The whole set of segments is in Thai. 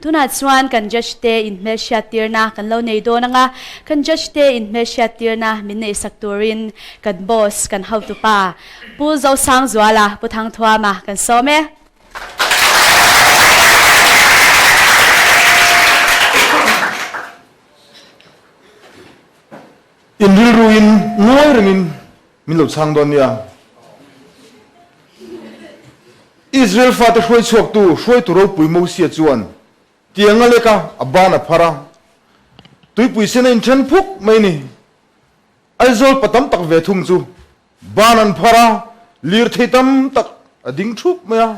tuna chuan kan judge te in hmel tirna kan lo nei do nanga kan judge te in hmel tirna min nei sakturin kan boss kan how to pa pu zo sang zwala puthang thwa ma kan some in ruin ngoi ringin min lo sang don ya Israel fata shoi chok tu shoi tu ro pui mo sia chuan tianga leka abana phara tui pui sen in than phuk mai ni aizol patam tak ve thung chu banan phara lir theitam tak ading thuk maya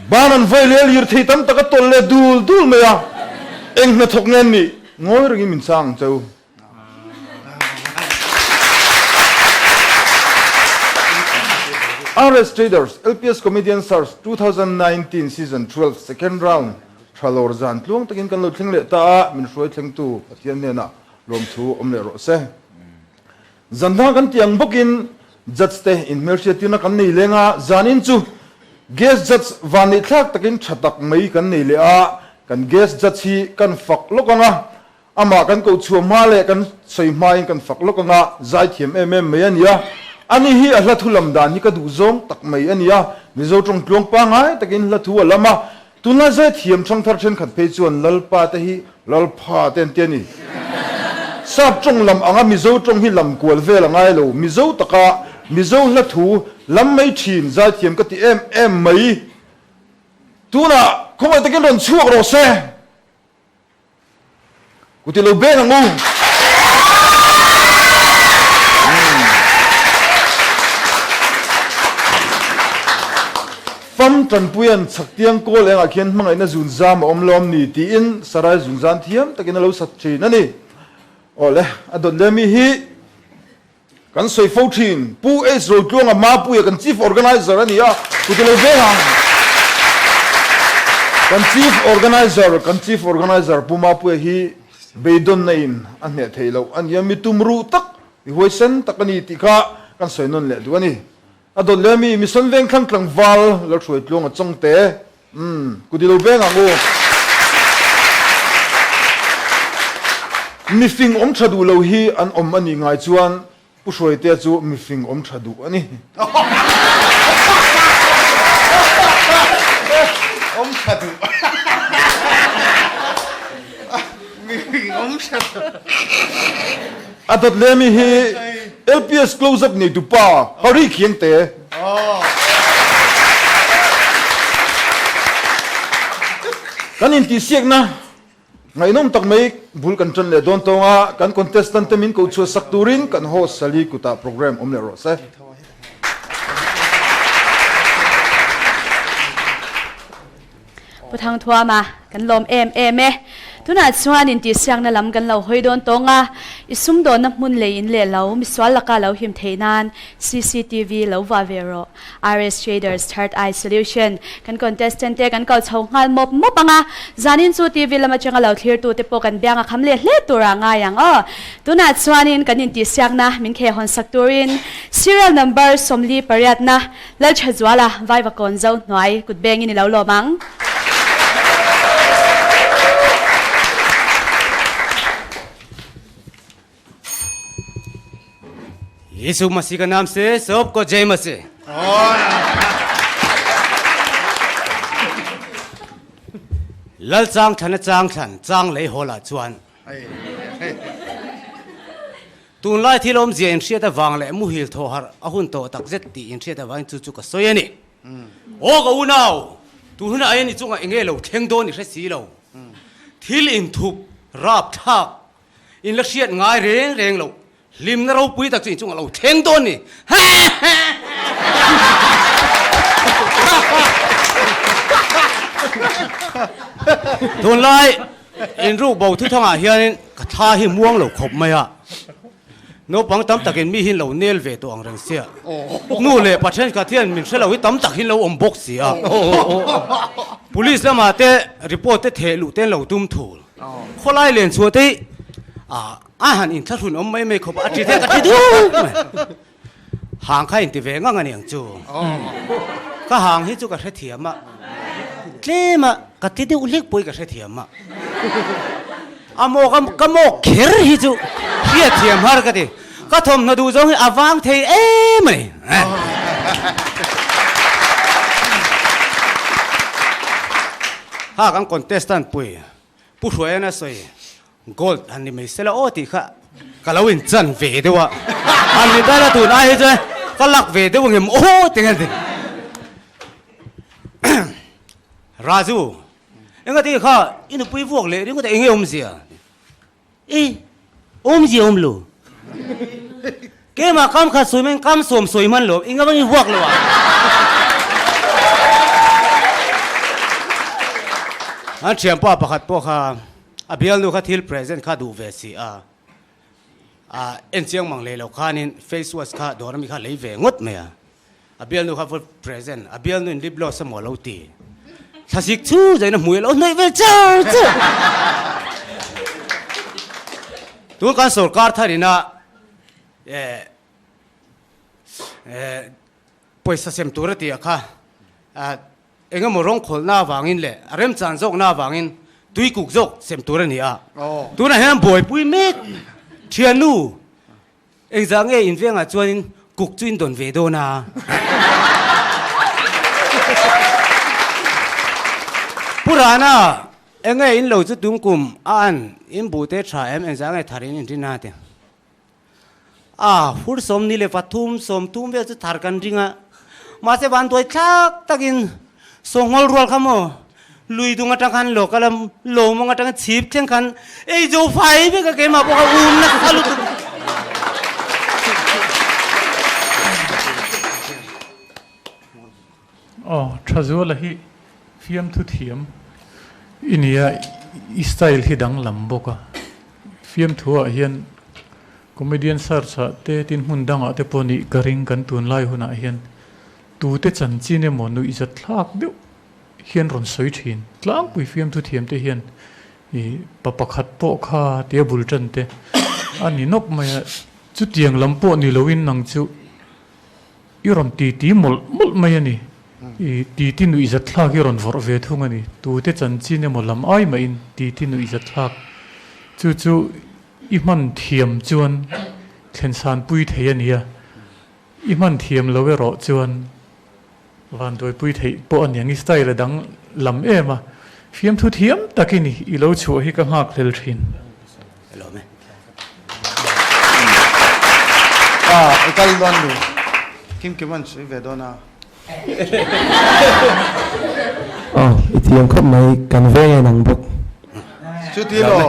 banan vai le lir theitam tak tol le dul maya eng na thok ngen ni ngoi ringin min sang chau RS Traders, LPS Comedian Stars 2019 Season 12 Second Round Thalor Zan Tlung takin kan lo thling le ta min hroi thleng tu pathian ne na lom thu om le ro se zanda kan tiang bokin judge in mercia tina kan nei lenga zanin chu guest judge vani thak takin thatak mai kan nei le a kan guest judge hi kan fak lokanga ama kan ko chu ma le kan soi mai kan fak lokanga zai thiam mai ania ani hi a hlathu lamdan hi ka du zong tak mai ania mizo tong tlong pa ngai takin hlathu alama tuna zai thiam thang thar then khat pe chuan lalpa te hi lalpha ten ni sap tong lam anga mizo tong hi lam kwal vel ngai lo mizo taka mizo hlathu lam mai thin zai thiam ka ti em mai tuna khomai takin ron chuak ro se kuti lo be ngu Pam tran puyan saktiang ko lenga khian mangai na zun zam omlom ni ti in sarai zun zan thiam takin lo sat thi na ni ole adon lemi hi kan soi fo thin pu es ro tlonga ma pu ya kan chief organizer ani ya kutilo ve ha kan chief organizer pu ma pu hi beidon na in an ne theilo an yami tumru tak hoisen takani ti kha kan soi non le du ani adon lemi mission veng khang tlang wal lo throi tlong a chong te kudilo beng ango mi fing om thadu lo hi an om ani ngai chuan pu hroi te chu mi fing om thadu ani om thadu mi fing om thadu adon lemi hi LPS close up ni tu pa hari khiang te kan in ti siak na ngai nom tak mai bul kan tran le don tonga kan contestant te min ko chu sakturin kan host sali kuta program om le ro se puthang thwa ma kan lom em tuna chuan in ti siang na lam kan lo hoi don tonga isum don na mun le in le lo mi swal laka lo him theinan CCTV lo wa vero RS Traders Third Eye Solution kan contestant te kan ko chho ngal mop anga zanin chu TV lama changa lo clear tu te po kan bianga khamle hle tura nga yang tuna chuan in kan in ti siang na min khe hon sakturin serial number somli pariat na lal chhajwala vai va kon zo noi kut beng in lo lo mang यीशु मसीह का नाम से सबको जय मसीह लल चांग ठन चांग ले होला चुan तुन लाई थी लोम जे इन शेता वांग ले मुहिल थो हर अहुन तो तक जेत ती इन शेता वांग चु चु का सोयनी ओ गो नाउ तु हुन आय नि चुंगा इंगे लो थेंग दो नि सी लो थिल इन थुक राप थाक इन लक्षियत ngai reng lo lim na ro pui tak chi chung lo theng don ni don lai in ru bo thu thanga hian ka tha hi muang lo khop mai a no pang tam takin mi hin lo nel ve to ang rang sia nu le pathen ka thian min selo hi tam tak hin lo om box sia police lama te report te thelu ten lo tum thul kholai len chu te han in thun om mai khop a ti the ka ti du hang kha in ti ve nga nga niang chu ka hang hi chu ka the thiam a เล่มะกติดอุลิกปุยกับเทียมะอโมกโมเขรฮิจูเฮียเทียมฮาร์กติก็ทมนาดูจงอาวางเทเอ้มันข้ากังคอนเทสตันปุยผู้ช่วยนะสวยกอลอันนี้ไม่เสละโอติค่ะก็เราอินจันเวดวะอันนี้ได้ละตัวนายเจ้าก็ลักเวดวะเงี้ยโอ้ติกันดิราจูเอ็งก็ตีข้าอินุปุยพวกเลยเอ็งก็แต่เอ็งอมเสียอมเสียอมลูเกี่ยมาคำขัดสวยมันคำสวมสวยมันหลบเอ็งก็ไม่พวกเลยวะอันเชียมป้าประคัดพวกข้าอาเบียลนูข้าทิลเพรสเซนต์ข้าดูเวสีเอ็นเสียงมังเลยเราข้านี่เฟซวัสข้าโดนมีข้าเลยเวงดไหมอาเบียลนูข้าฟูเพรสเซนต์อาเบียลนูลิบลอสมอลเอาตีถ้าสิกชูใจน่ะมวยเราในเวเจ้าตัวการสุรการท่านี่นะป่วยเสียมตัวระตีอะค่ะเอ็งก็มาร้องขอหน้าวางินเลยเริ่มจานจกหน้าวางินตุยกุกจกเสียมตัวระนี่อะตัวนั้นเห็นบ่อยปุยเมกเชียนลู่เอ็งจังเอินเฟียงอ่ะจวนกุกจุนโดนเวโดนาผู้รานะเอ็งอินเหล่าจุดดุงกุมอันอินบูเตชาเอ็งจังทารินอินที่นาเดียพูดสมนี่เลยฟัดทุ่มสมทุ่มเวจุทาร์กันจริงอ่ะมาเสบันตัวชักตะกินส่งฮอลรัวขโมลุยตุงอัตกันโลกลำโลมงอัตกันชีพเช่นกันโจไฟเพื่อเกมมาบอกอุ่นนะฮัลโหลอ๋อทรัวละฮิฟิล์มทุเทียมอินเดียสไตล์ที่ดังลำบกะฟิล์มทัวเฮียนคอมเมดี้สาร์สะเตตินหุ่นดังอะเตปนิกริงกันตุนไล่หุ่นอะเฮียนตูเตจันจีเนมอนุอิจัดลักเดียวเฮียนรอนสวยชินลังปุยฟิล์มทุเทียมเตเฮียนปะปะขัดโปะข้าเตียบุลจันเตอันนี้นกมาจุดเยียงลำโปะนี่เราวินนังจูอีรอนตีมลมายันนี่ตีที่นุอิจัดลักอีรอนวอร์เวทุงอันนี้ตูเตจันจีเนมอลลำไอมาอินตีที่นุอิจัดลักจู่อีมันเทียมจวนเข็นสารปุยเทียนี่อีมันเทียมเราเวรอจวนวันโดยปุยเทียปอันอย่างนี้สไตล์ระดังลำมาฟิล์มทุเทียมตะกี้นี่อีเราชัวให้กับหักเลลทินฮัลโหลไหมไอ้กันล้วนดูคิมมันสวยเวดอนาอ๋ออีเทียมครับไม่กันเวงนังบุกชุดที่รอ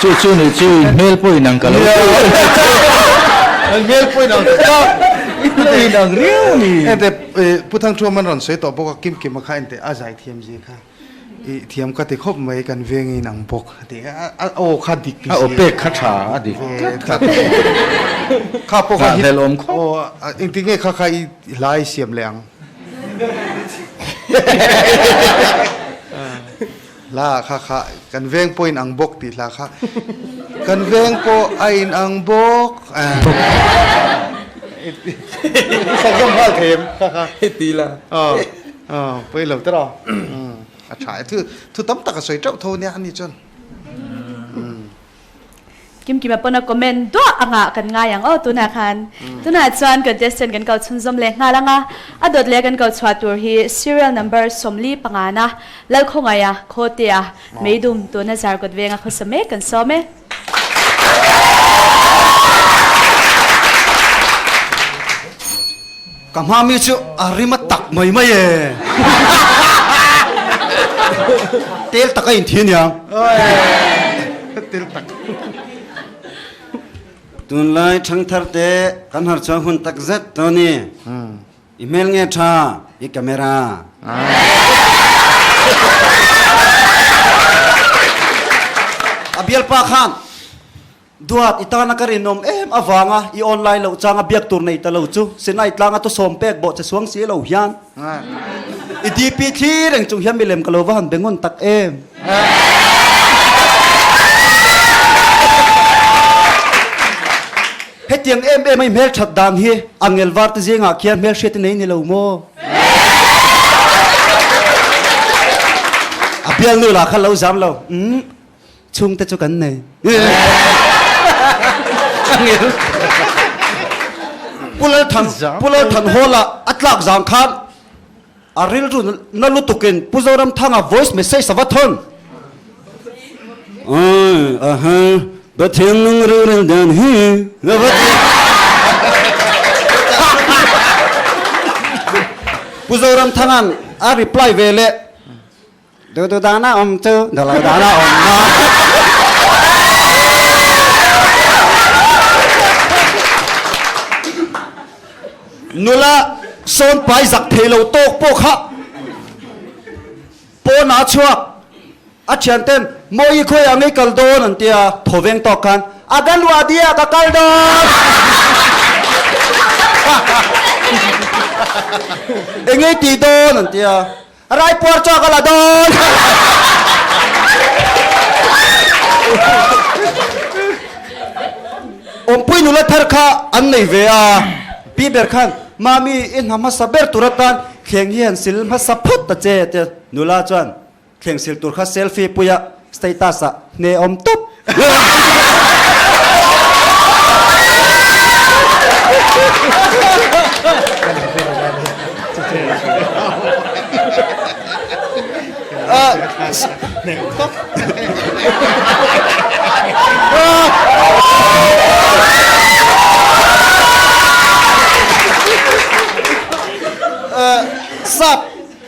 จู่นี่จู่เมลปุยนังกันเลยเมลปุยนังนี่นังเรียวนี่แต่ผู้ทั้งชั่วมันรอนสวยต่อบอกว่าคิมมาขายแต่อาศัยเทียมจีค่ะเทียมก็ติคบไม่กันเวงีนังบกติโอ้ข้าดิกโอเปกข้าขาดิข้าปกติเดลมโอ้จริงๆเนี่ยข้าลายเสียมแรงลาข้ากันเวงปอยนังบกติลาข้ากันเวงปอไอนังบกสักยมพาเทมข้าตีละไปเหล่าตลอดฉายทุตั้มตะกสวยเจ้าโทเนี่ยอันนี้จนกิมมาปนคอมเมนต์ตัวอ่างกันง่ายอย่างตัวนาคันตัวนาจวนกันเจสันกันเก่าชุนจมเล็กงาละงาดดเล็กกันเก่าชวาตัวฮี serial number สมลีปังานะแล้วคงไงโคเตียไม่ดุมตัวนาจารกดเวงเขาสมัยกันซ้อมไหมกำฮามิชุอาริมาตักไม่เตลตักอินทีเนี่ยเตลตักตุนไลทั้งทาร์เตกันหาช่วงหุ่นตักเซตตัวนี้อีเมลเงี้ยท่าอีกาเมราอาเบียลปาขันดวดอิตานักเรียนนมอวางอ่ะอีออนไลน์เราจ้างอาเบียกตัวในตะเราจูเส้นไอ้ตลางอ่ะตัวสมเป็กบอกจะสวงเสียเราเฮียนอีดีพีทีเรื่องจุงเฮียนไม่เล่มกะโลวันเบงอนตัก hết tiếng em ấy mel chặt đam hi angel var te zinga kian mel shit nei ni lo mo abial nu la khal lo zam lo chung te chu kan nei angel pulal than hola atlak zang khan aril ru nalu tukin puzoram thanga voice message savathon but thiên nung rừng đàn hi puzoram thangan a reply về lệ do da na om chu da la da na om na nula son pai zak thelo tok po kha po na chuak a chian ten moi khoi angai kal don an tia thoveng to kan agan wa dia ka kal don engai ti don an tia rai por cha kala don om pui nula thar kha an nei ve a pi ber khan mami in hama saber turatan kheng hian sil ma sapot ta che te nula chuan kheng sil tur kha selfie puya status a ne om top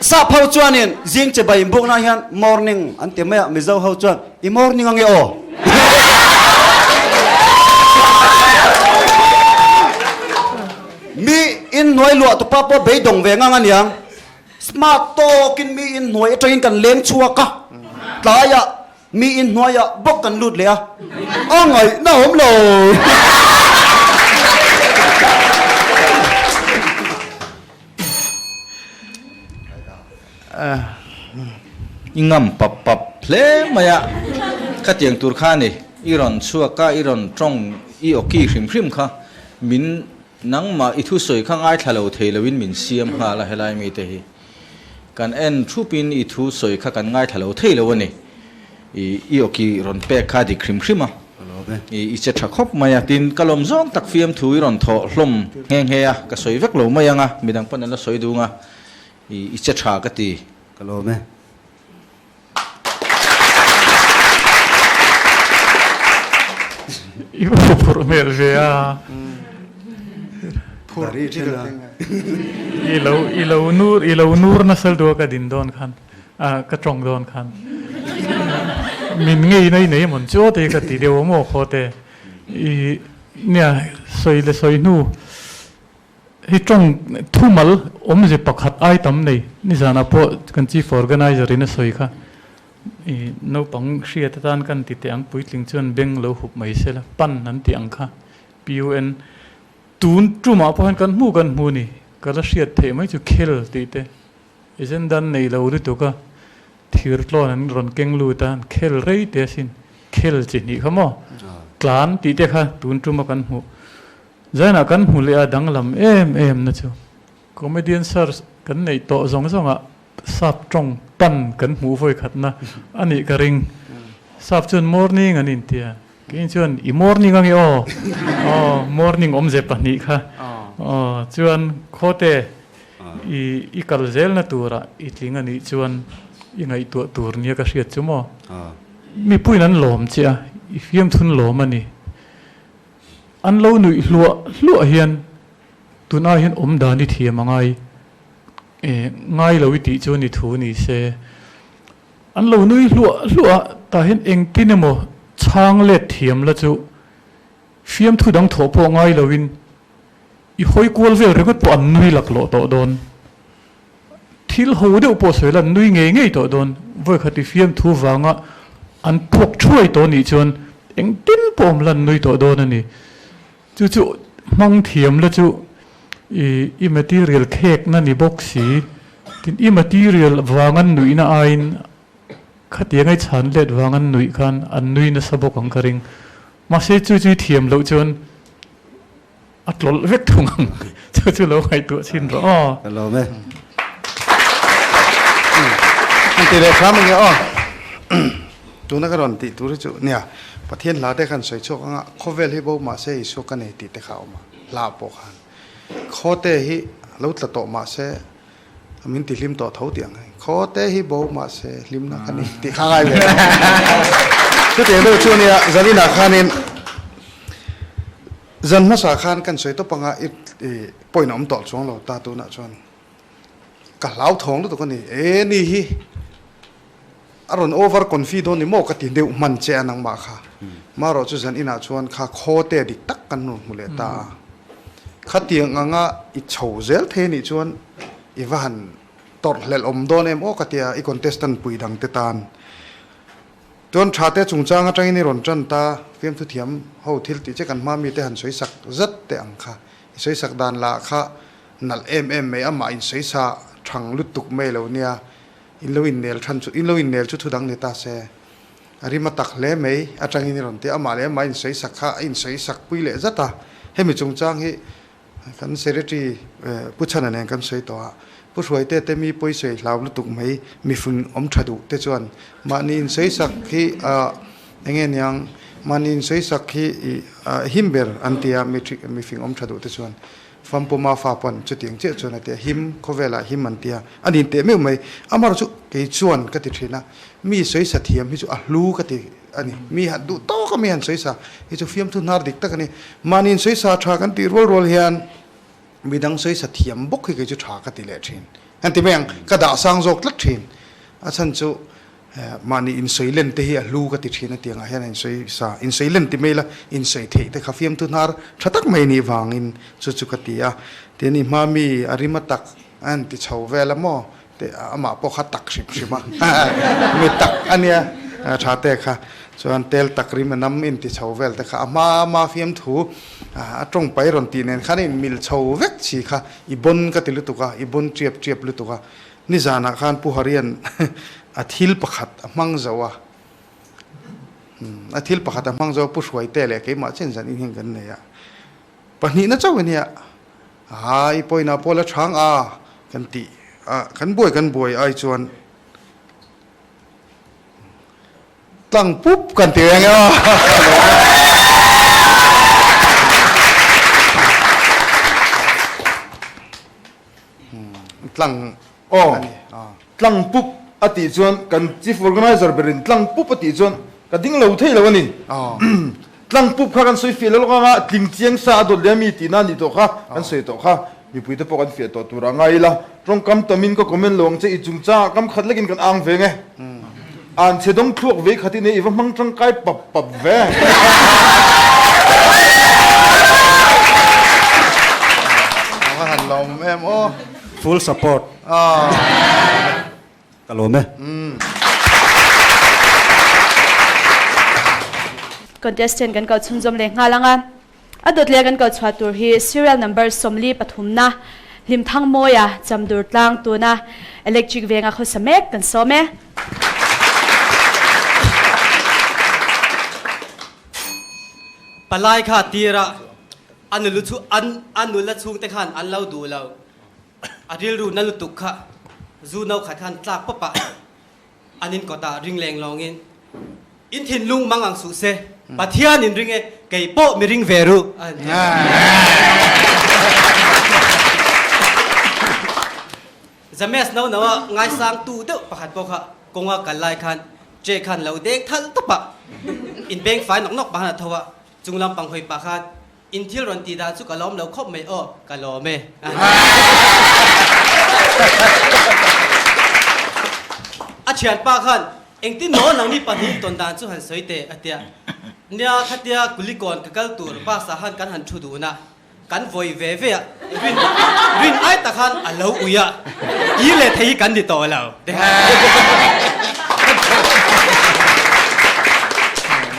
sap hau chuan in jing che bai buk na hian morning an te me mi zo hau chuan I morning ange o mi in noi lo to pa po be dong ve ngang aniang smart to kin mi in noi train kan leng chua ka tlaya mi in noi ya bok kan lut le a angai na hom lo ingam pap ple maya khatiang tur kha ni iron chuaka iron trong I oki hrim kha min nangma ithu soi kha ngai thalo theilowin min siam ha la helai mi te hi kan en thupin ithu soi kha kan ngai thalo theilowani I oki ron pe kha di hrim a I che thakop maya tin kalom zong tak fiam thu iron tho hlom ngeng he a ka soi vek lo mayanga midang pan la soi dunga I che tha ka ti kalo me Ibu pur mervea. Puri chila. Ilau nur nasal dua ka din don kan. Ka trong don kan. Min ngei nei mon cho te ka ti deu mo kho te. I nia soi nu. Hi trong thumal je pakhat ai tam nei. Ni zana po kan chief organizer in soi kha. No pang shia tan kan ti teang puitling chuan beng lo hup mai sela pan nan ti ang kha PUN tun truma po han kan mu ni kala shia the mai chu khel ti te isen dan nei lo ri to ka thir tlon an ron keng lu tan khel rei te sin khel chi ni khamo klan ti te kha tun truma kan mu zaina kan mu le adang lam em na chu comedian sir kan nei to zong a sap trong pan kan mu voi khat na ani ka ring sap chun morning an in tia kin chun I morning ange o morning om je pani kha chuan khote I kal zel na tura I tling ani chuan I ngai tu tur nia ka hriat chumo mi puin an lom chia I fiam thun lom ani an lo nui hlu hian tuna hian om dani thiam angai ngay lo ti chu ni thu ni se an lo nui hlua ta hin eng pinemo chang le thiam la chu fiam thu dang tho po ngai lovin I hoi kol vel regot po an nui lak lo to don thil ho de po soilan nui nge to don voi khati fiam thu wanga an phok chuai to ni chon eng tin pom lan nui to don ani chu mang thiam la chu I material khek na ni boxi tin I material wangan nui na ain khatia ngai chan let wangan nui khan an nui na sabok ang karing ma se chu thiam lo chon อัตลเวกทุงเจ้าชื่อเราไงตัวชินรอ กันเราไหม อันที่เรียกครับมันเนี่ยอ๋อตัวนักรอนติตัวจุเนี่ยประเทศลาได้กันสวยโชคอ่ะเขาเวลให้บอกมาเสียโชคกันในติดแต่เขามาลาปกันเขาเตะให้เราตัดต่อมาเสียมินติลิมต่อเท่าเตียงเขาเตะให้บอกมาเสียลิมนักกันนี่ติข้างไงเลยก็เตียงเราช่วงนี้จะนี่นักขันนี่จันมาสาขันกันสวยตัวปังอ่ะปล่อยน้ำต่อช่วงเราตาตัวน่ะชวนกะเหลาทองตัวกันนี่นี่ฮิอารมณ์โอเวอร์คอนฟิดอนนี่โมกติเดียวมันเจนังมาค่ะมาเราจะจันอินาชวนข้าโคเตดิตักกันนู่นมุเลตาข้าเตียงงะอิชาวเซลเทนี่ชวนอีวันตอดเลลอมโดนโอกติอีคอนเทสตันปุยดังเตตานจนชาเตจุงจางจังนี่รอนจันตาเฟียมทุเทียมเฮาทิลติเจกันมามีแต่หันสวยสักจัดแต่อังค่ะสวยสักดานละค่ะนัลไม่อามาอินสวยสักทังลุตุกไม่เหล่านี้อินโลอินเนลทันอินโลอินเนลชุดดังเนตาเซอาริมาตักเล่ไม่อาจารย์นี่รอนเตอามาเล่ไม่อินใส่สักข้าอินใส่สักปุยเล่จัตตาให้มีจงจางให้กันเสรีที่ผู้ชนะเนี่ยกันใส่ตัวผู้ช่วยเตมีปุยใส่ลาวลุตุกไม่มีฝุ่นอมชัดูเตจวนมานี่อินใส่สักที่อย่างเงี้ยยังมานี่อินใส่สักที่ฮิมเบอร์อันเตียมีฝุ่นอมชัดูเตจวนฟัมปูมาฟาปันจุดยังเจ้าชนเตียหิมเขาเวลาหิมมันเตียอันนี้เตียไม่ไม่อามาจุเกยชวนก็ติดนะมีสวยสัตย์เทียมมีจุลูก็ติอันนี้มีหัดดูโตก็มีหันสวยสัตย์มีจุฟิล์มทุนนาร์ดิกตะกันนี่มานินสวยสัตย์ชากันตีรัวเฮียนมีดังสวยสัตย์เทียมบุกให้เกยจุชากันตีเละทินอันที่แม่งกระดาษสร้างโจกลัดทินอาฉันจุมานี่อินสวยเล่นที่ลูก็ติดทินเตียงอะไรอินสวยสัตย์อินสวยเล่นที่ไม่ละอินสวยเทแต่ข้าฟิล์มทุนนาร์ชัดตักไม่นี่วางอินจุกติยาเดี๋ยวนี้มามีอาริมาตักอันที่ชาวเวลามอแต่อามาพอขัดตักสิมามีตักอันเนี้ยชาเตะค่ะส่วนเตลตักริมน้ำอินที่ชาวเวลแต่ค่ะมาฟิล์มถูตรงไปรอนตีเนี่ยค่ะนี่มิลชาวเวกชีค่ะอีบนก็ติลุตุกะอีบนเจียบลุตุกะนี่จานักขันผู้ฮาริยันอาทิลประคัดมังเจ้าวะอาทิลประคัดมังเจ้าผู้ช่วยเตะเลยกี่มาเช่นสันอินกันเนี่ยปนี้น่าเจ้าเนี่ยไอ้ปอยน่ะพอละช้างกันตีกันบวยไอ้ชวนตั้งปุ๊บกันตีอย่างเงี้ยตั้งตั้งปุ๊บอติชวนกันจีฟอร์แกไนเซอร์เป็นตั้งปุ๊บอติชวนกันดิ้งเหล่าเท่แล้วนี่ตั้งปุ๊บข้ากันสวยเฟียแล้วก็มาทิ้งเชียงซาดเดียมีตีนั่นนี่ตัวข้ากันสวยตัวข้ามีปุยตะปกันเฟียตัวรังไงล่ะตรงคำตมินก็คอมเมนต์ลงจะอีจุงจ้าคำขัดเล็กินกันอ่างเวงไงอ่านเสดงพวกเวกขัดที่นี่อีว่ามังจังไกปับเวงว่าหันลมโอ้ full support กันเราไหม contestant กันเก่าชุมจมเลยงาลังอ่ะอดเลียกันเก่าชวดตัวฮี serial number สมลีปฐุมนะลิมทั้งโมยะจำดูดล่างตัวนะ electric เวงอ่ะเขาสมัครกันซ้อมไหมปลายขาดตีระอันนุลุชูอันนุละชูงแต่ขันอันเล่าดูเราอันเรียรู้นั่นลุตุกขะจูนเอาขัดขันจากปะปะอันนี้ก็ตาริงแรงลองอินทินลุงมังอังสุเซปะเทียนินริงไก่โป้มีริงเวรุจะแม่สนาวนะว่าไงสร้างตู้เด้อประคัดปะค่ะกงว่ากันลายขันเจขันเราเด็กทันตะปะอินเบงไฟนอกบางนาทว่าจุงลำปังหอยปะคัดอินทิลรันตีดาสุกะล้อมเราครบไม่อ้อกะล้อมอาเชียนปะคันเองที่โน่นหลังนี้ปะนี้ตอนดานสุหันสวยเตะอาเตียเนี่ยขัดเตียกุลิกรกับกัลตูร์ป้าสาหันกันหันชุดูนะกันโวยเวเวะรินไอตะคันอัลลอุยะอีเล่ที่กันดิต่อแล้ว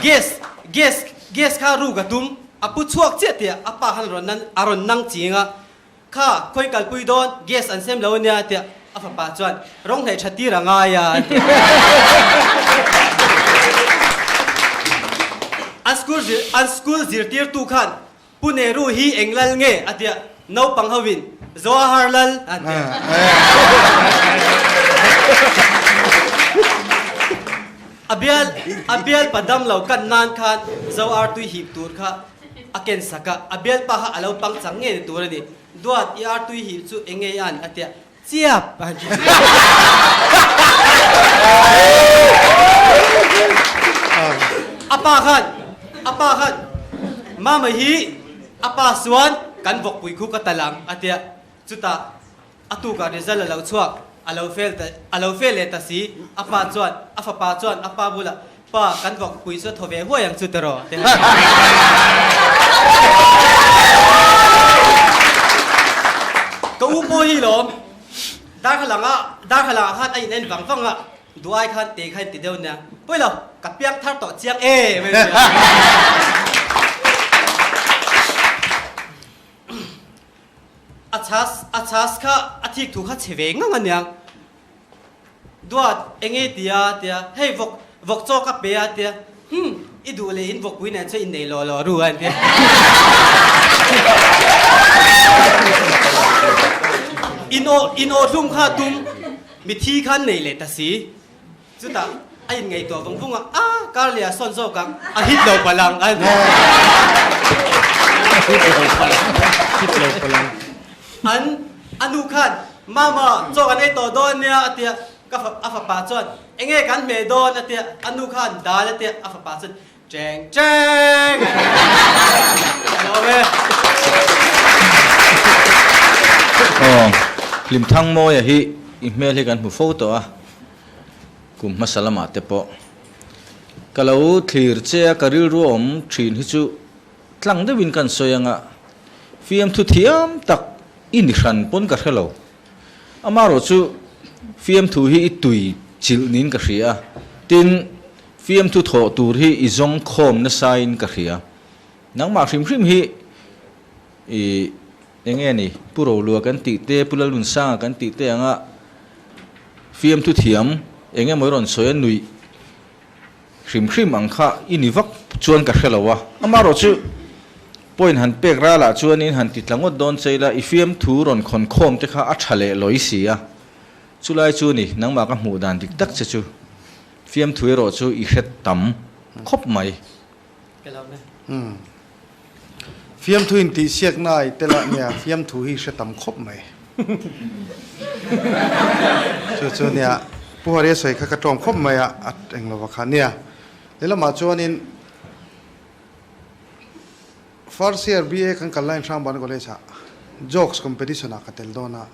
เกสข้ารู้กับตุ้มอปุชวกเจติอป้าหันรอนนั้นอารอนนั่งจีงะข้าคอยกัลปุยโดนเกสอันเซมแล้วเนี่ยเตียอฟป้าจวนร้องในชัดที่ระงายอันสกูลจิรตีร์ตูขันป puneru hi englal nge atia no panghawin Jawaharlal atia abial padam lau kan nan khan zawar tu hip tur kha aken saka abial pa ha alo pang change ni tur ni duat yar tu hip chu enge yan atia chiap apa khan mama hi apa suan kan vok pui khu ka talang atia chuta atu ka result alo chuak alo fel ta si apa chuan afa pa chuan apa bula pa kan vok pui so thove ho yang chu tero ko upo hi lom dar khalanga khan ai nen wanga duai khan te khan ti deu na poilo ka piang thar to chiang achas kha athik thu kha cheweng nga nyang duat enge tia hey vok cho ka pe tia idu le in vok puina che in nei lo ru an tia ino lung kha tum mi thi khan nei le ta si chuta ai ngai to vung kar lia son zo kang a hit lo palang an anu khan mama cho kan ai to don nia atia ka afa pa chon enge kan me don atia anu khan dal atia afa pa chon cheng lo ve lim thang mo ya hi email hi kan mu photo a kum masalama te po kalau thlir che karil rom thin hi chu tlang de win kan soyanga fiam thu thiam tak in ran pon ka hello amaro chu fiam thu hi tui chil nin ka ria tin fiam thu tho tur hi izong khom na sain ka ria nang ma hrim hi enge ni puro lua kan ti te pulalun sa kan ti te anga fiam thu thiam enge moiron soya nui hrim angkha inivak chuan ka helawa amaro chu point han pek ra la chuan in han titlangot don cheila ifiam thu ron khon khom te kha a thale loisia chulai chu ni nangma ka hmu dan dik tak che chu fiam thu ro chu I het tam khop mai fiam thu in ti siak nai tela nia fiam thu hi se tam khop mai chu nia puhare soi kha ka tong khop mai a at englo wa kha nia lela ma chuan in first year BA kan kalai sham ban college ha jokes competition a katel dona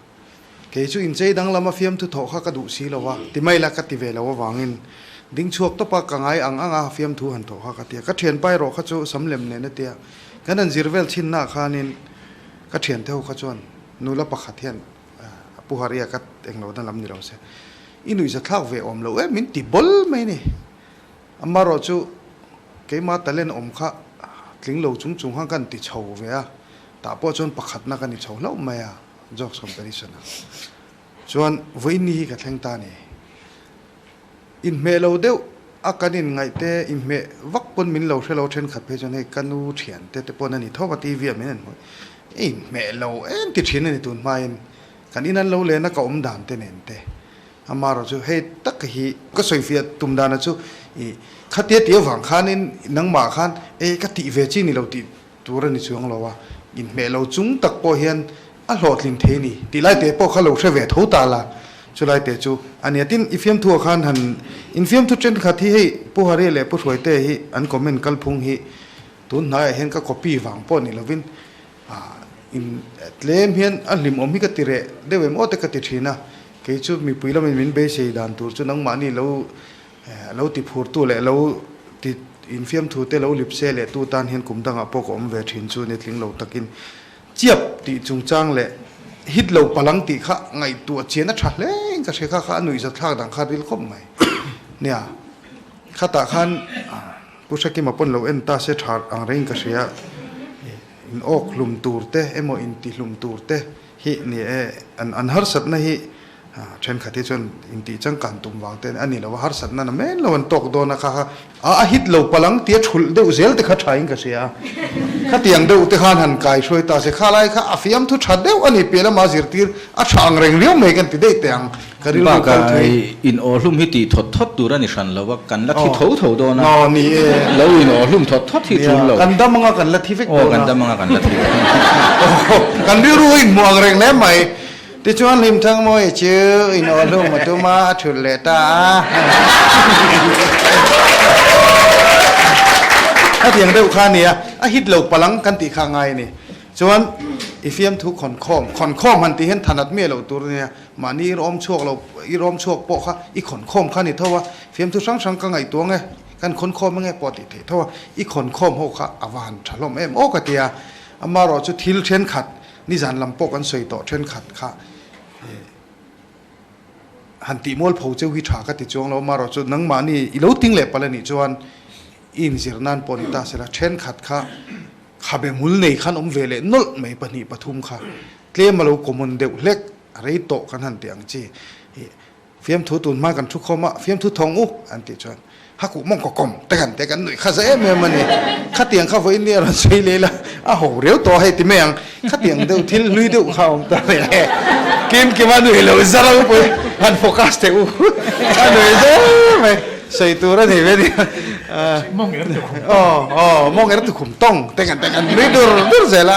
ke chu in chei dang lama fiam thu tho kha ka du si lowa ti mai la ka ti ve lo wangin ding chuak to pa kangai anga fiam thu han tho kha ka tia ka thian pai ro kha chu samlem ne na tia kanan zirvel thin na khanin ka thian theu kha chuan nula pakha thian puharia ka englo dan lam ni ro se inui za thak ve om lo min ti bol mai ni amaro chu ke ma talen om kha tling lo chung hang kan ti chho ve a ta po chon pakhat na kan ni chho lo mai a jokes comparison chuan voini ka thleng ta ni in me lo deu akanin ngai te in me vak pon min lo hre lo then khat phe chon he kanu thian te pon ani thoba tv a men mo in me lo en ti thin ani tun main kan inan lo le na ka om dan te nen te amaro chu he tak hi ka soi fiat tum dana chu I khatia tia wang khanin nang ma khan ka ti ve chi ni lo ti turan ni chuang lowa in me lo chung tak po hian a hlotling the ni ti lai te po kha lo hre ve tho ta la chu lai te chu ania tin ifiam thu khan han infiam thu chen kha thi hei pu hare le pu hroi te hi an comment kal phung hi tun na hen ka copy wang po ni lovin in tlem hian a lim om hi ka ti re dewe mo te ka ti thina ke chu mi puila min be sei dan tur chu nang ma ni lo ti phur tu le lo ti infiam thu te lo lip se le tu tan hian kum danga pok om ve thin chu ne tling lo takin chiap ti chung chang le hit lo palang ti kha ngai tu chena tha le ka se kha nui za thak dang kha ril khom mai nia khata khan pusaki mapon lo en ta se thar ang rein ka sia in ok lum tur te emo in ti lum tur te hi ni an har sat na hi chen khati chon in ti chang kan tum wang te ani lo har sat na men lo an tok do na kha a hit lo palang ti thul de uzel te kha thain ka sia ข้าเตียงเดาติขานหันกายช่วยตาเสข้าไล่ข้าอาฟิยมทุชัดเดวอันนี้เปลี่ยนมาสิรตีอาช่างเร่งเลี้ยวเมกันติดได้เตียงกระดิ่ง บ้า ลูก กั กัน นถุย อินโอลุ่มฮิติทดทดดูรันนิชันแล้วว่ากันละที่เถาโดนะ อ๋อนี่ แล้วอินโอลุ่มทดทดที่ทุนเรา กันดำมังกันละที่ฟิก โอ้กันจะมังกันละที่ กันดิรู้อินมัวเร่งแล้วไหมที่ชวนลิมทั้งมวยเชื่ออินอลุ่มมาตัวมาชุดเลต้าถ้าเตียงเดาข้าเนี่ยอาฮิตเหลกพลังกันติข้างไงนี่ชวนอีเฟียมทุกขอนข้อมหันตีเห็นถนัดเมียเราตัวเนี่ยมานี่ร้อมโชคเราอีร้อมโชคโปะค่ะอีขอนข้อมข้านี่เท่าว่าเฟียมทุกสังกังไงตัวไงกันขนข้อมไม่ไงปอติเถเท่าว่าอีขอนข้อมเขาค่ะอวานฉลมโอกะเตียอามารอจุดทิลเทนขัดนิจานลำปกันสวยต่อเทนขัดค่ะหันติมอลผู้เจ้าวิชากันติจวงเรามารอจุดนังมานี่อีเหลาติงเล็บไปเลยนี่จวนอินสิรนันปนิตาเสละเทนขัดค่ะข้าเบมุลในขันอมเวเลนลไม่ปนิปทุมค่ะเกลียมาเรากมุนเดวเล็กอะไรโตกันหันเตียงจีเฟียมทุตุนมากันทุกคนมาเฟียมทุทองอุอันติจวนฮักกูมองก็กลมแต่กันหน่อยข้าเสียเมื่อมันนี่ข้าเตียงข้าไว้เนี่ยเราใช้เลยละอ้าวเรียวตัวให้ติเมียงข้าเตียงเดวทิลลุยเดวเข้าตาเลยกินมาหน่อยเราจะเราไปหันโฟกัสเตอูอันหน่อยจะไม่ใส่ตัวนั่นเองเนี่ยมองเห็นตุ่มมองเห็นตุ่มต้องแต่กันนี่ดูเสร็จละ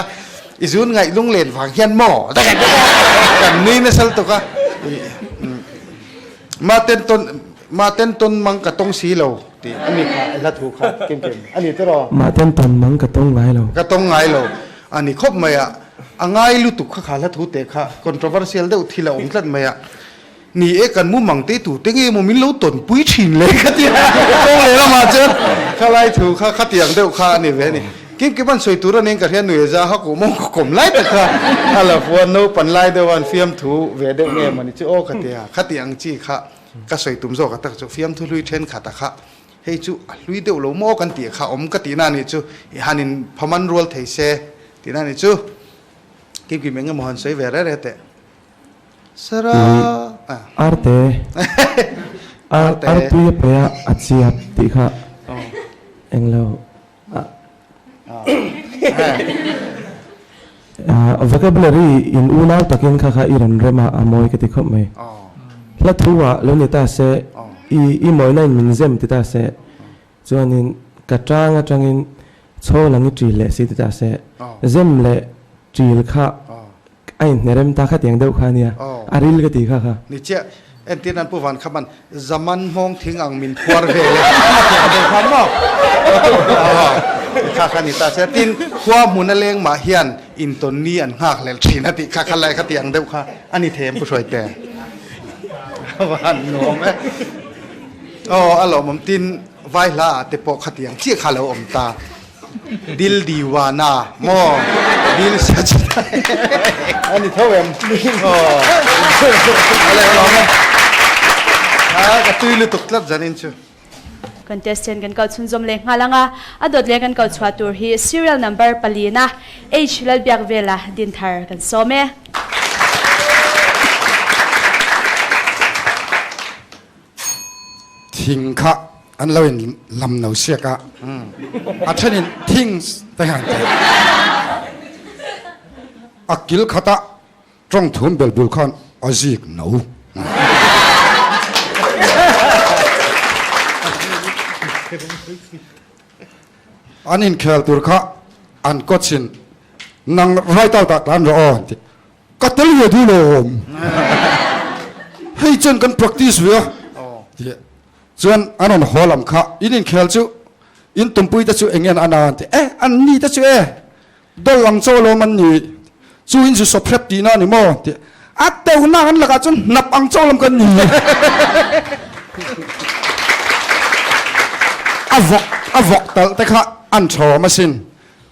อีส่วนไงลุงเล่นฝังเฮียนหม้อแต่กันนี่นะสัลตุกะมาเต้นต้นมังกะตงสีเราตีอันนี้ค่ะละถูกค่ะเก่งอันนี้ตรอ มาเต้นตอนมังกะต้องไงเรา กะตงไงเราอันนี้ครบไหมอ่ะง่ายลุตุกค่ะละถูกเตะค่ะ controversial เด้อทีละองค์ลัดไหมอ่ะนี่เอกันมุมังเตตูเตงเอมุมินลูตนปุ้ยชินเลยค่ะที่ต้องเลยละมาเจอข้าไล่ถูกค่ะข้าเตียงเด้อค่ะนี่เว้ยนี่กินกี่วันสวยตัวนั่นเองกับเทียนหนุ่ยจ้าฮักกูมองก็กลมไล่แต่ค่ะฮัลโหลฟัวโนปันไล่เดวันเฟียมถูเวเดเงี้ยมันจะโอ้ข้าเตียข้าเตียงจีค่ะก็สวยตุ้มโซกับตักจูเฟียมทุลุยเทนขาตะค่ะเฮ้ยจูลุยเดวโลโมกันเตียค่ะอมกตีนั่นนี่จูฮันินพมันรัวเทเซตีนั่นนี่จูกินกี่เมงก็มหันสวยเวรเรเตสระอาร์เตอาร์ตุยเปียอัดเสียบติค่ะเอ็งเราvocabulary in unau takin kha iran rema amoi ke tikhop mai la thuwa lo ni ta se i moina min zem ti ta se chuanin katanga tangin cholangi tri le si ti ta se zem le tril kha ai nerem ta kha tiang deu kha nia aril ke ti khaนี่เจ้าเอ็นตีนันผู้วันขมันzamanมองทิ้งอ่างมินควรเวลเด็กความบอกข้าขันตาเสตินความมุนเลงมาเฮียนอินตนนี้อันหักเลยทีนาทีข้าขันไล่ข้าเตียงเด็กข้าอันนี้เทมผู้ช่วยแต่วันหนุ่มอ๋ออารมณ์ผมตินไวล่าแต่ปกข้าเตียงเชี่ยข้าเราอมตาดิลดีวานาโมดิลสัจอันนี้เท่าเอ็มอ๋ออะไรหรอเนี่ยกระตุ้ยลุตุกลับจันนินชู contestant kan kau chun zom le ngalanga adot le kan kau chwa tur hi serial number palina h lal biak vela din thar kan someทิ้งค่ะอันเราเห็นลำเหนาเสียกะอันนี้ทิ้งไปห่างกันอักกิลขตะจ้องทุนเบลบุลคอนอจิกหนูอันนี้เคลตุรค่ะอันก็ชินนังไรเต้าตากลานรอที่ก็เตลียดูลมให้จนกัน practice เว้ยส่วนอันนั้นหัวลำค่ะอินเคลจูอินตุ่มปุยตะจูเองอันนั้นที่อันนี้ตะจูดอลลังโซโลมันนี่จูอินจูสอบเพลตีน่านี่มั้งที่อัดเตวน่ากันละกันจนนับอังโซลมกันนี่อวกแต่ค่ะอันชอมาสิน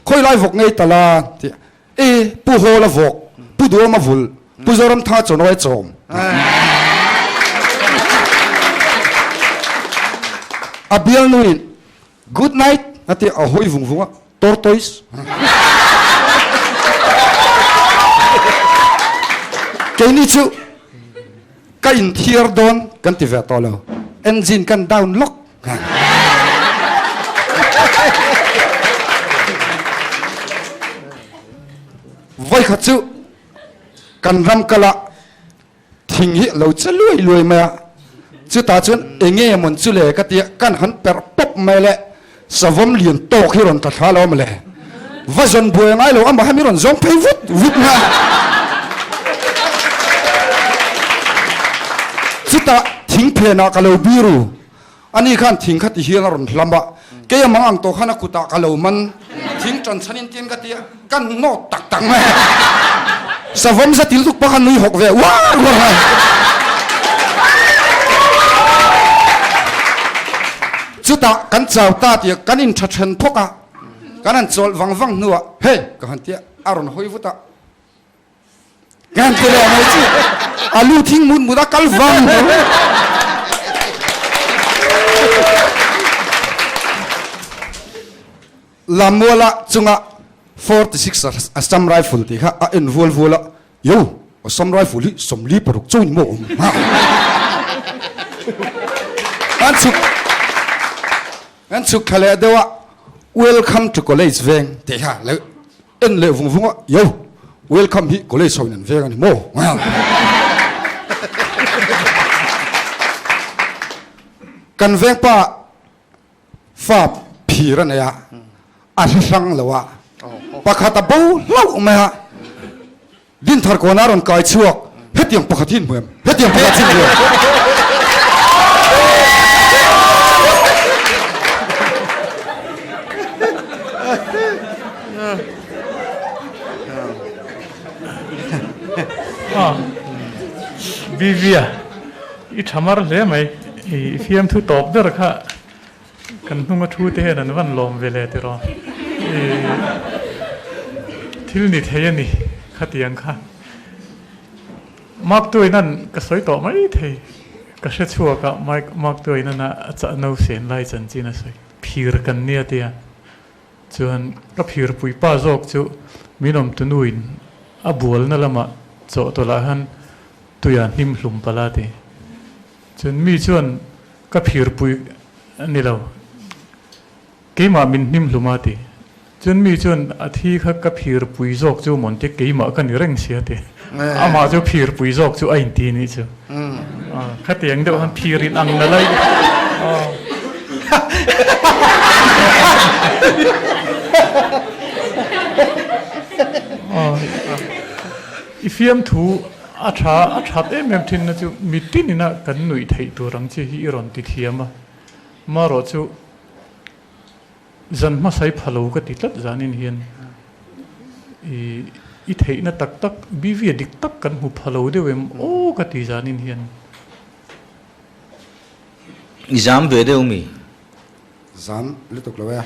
ค่อยไล่วกไงตลาดที่ผู้โหละวกผู้ดูมาวุ่นผู้จอมท่าจนไว้จมอาเบียลนุย good night นั่นที่เอาหอยฟุ้งอ่ะ tortoise แค่นี้ชูกันเทียร์ดอนกันที่เวทตัวเรา engine กัน down lock ขัดจุกันรำกะละทิ้งหิเราจะรวยมาจุตาจนเองเงี้ยมันจุเล่กติกันหันเปิดปุ๊บมาเลยสวมเลียนโตกให้รอนตัดขาเรามาเลยว่าจนบัวไงเราอันมาให้มีรอนจงไปวุดนะจุตาทิ้งเพลนากะเราบิรูอันนี้ขันทิ้งขัดที่เฮียนรอนลำบะแกยังมังอังโตขันกุตากะเรามันทิ้งจนชนินเตียนกติกันโนตักแม่สวมสติลุกปะกันนุยหกเวว้าวจุดกันเจ้าตาเตียกันอินชัดเชนพกะกันนั่นโจลวังนัวเฮ้กันเตียอารมณ์หอยฟุตะกันเตียอะไรจีอาลูทิ้งมุดกัลฟังลำมัวละจุงะ46 assam rifle ที่ฮะinvolve ละโย่ assam rifle ที่สมรีปรุกจุนโม่อันสุขเลยเดี๋ยว welcome to college เวงที่ฮะแล้วเลยฟุ้งว่าโย่ welcome ที่ college ส่วนนั้นเวงนี่โม่กันเวงป้าฟ้าผีระเนี่ยอันสังเลยวะปะขัดบูเล่าไหมฮะดินทาร์โกนารันกายชั่วเฮ็ดยังปะขัดทิ้งเหมือนเฮ็ดยังปะขัดทิ้งเหมือนวิเวียอีทำอะไรเลยไหมอีฟิล์มทุตอบเด้อค่ะกันนุ่งมาทูเตะนั่นวันลมเวลาที่รอที่นี่เทียนี่ขัดยังค่ะมักตัวนั่นก็สวยต่อไม่เทก็เชื่อชัวร์กับมักตัวนั่นนะจะเอาเสียนไล่จันจีน่ะสวยพิรกันเนี่ยเดียจนก็พิรปุยป้าจอกจูมีนมตุนุยนอับวลนั่นละมาโจตัวละหันตัวอย่างนิ่มหลุมปลาเตจนมีชวนก็พิรปุยนี่เราเกี่ยมามินนิ่มหลุมมาเตจนมีชวนอาทิตย์ก็พิรปุยจอกจูหมอนเตเกี่ยมากันเร่งเสียเตอามาจูพิรปุยจอกจูไอ้ตีนี่จูขัดยังเดี๋ยวมันพิรินอังนั่นเลยอีฟิล์มทูอาชาเอ็มทินนะจูมิตินี่นะกันหนุ่ยไทยตัวรังจีฮีรอนติเทียมารอจูจันมาใส่พะโล้ก็ติดลัดจานินเฮียนอีไทยนะตักบีวีดิกตักกันหูพะโล้เดี๋ยวโอ้ก็ติจานินเฮียนจามเวเดียวมีจามลุตุกเลย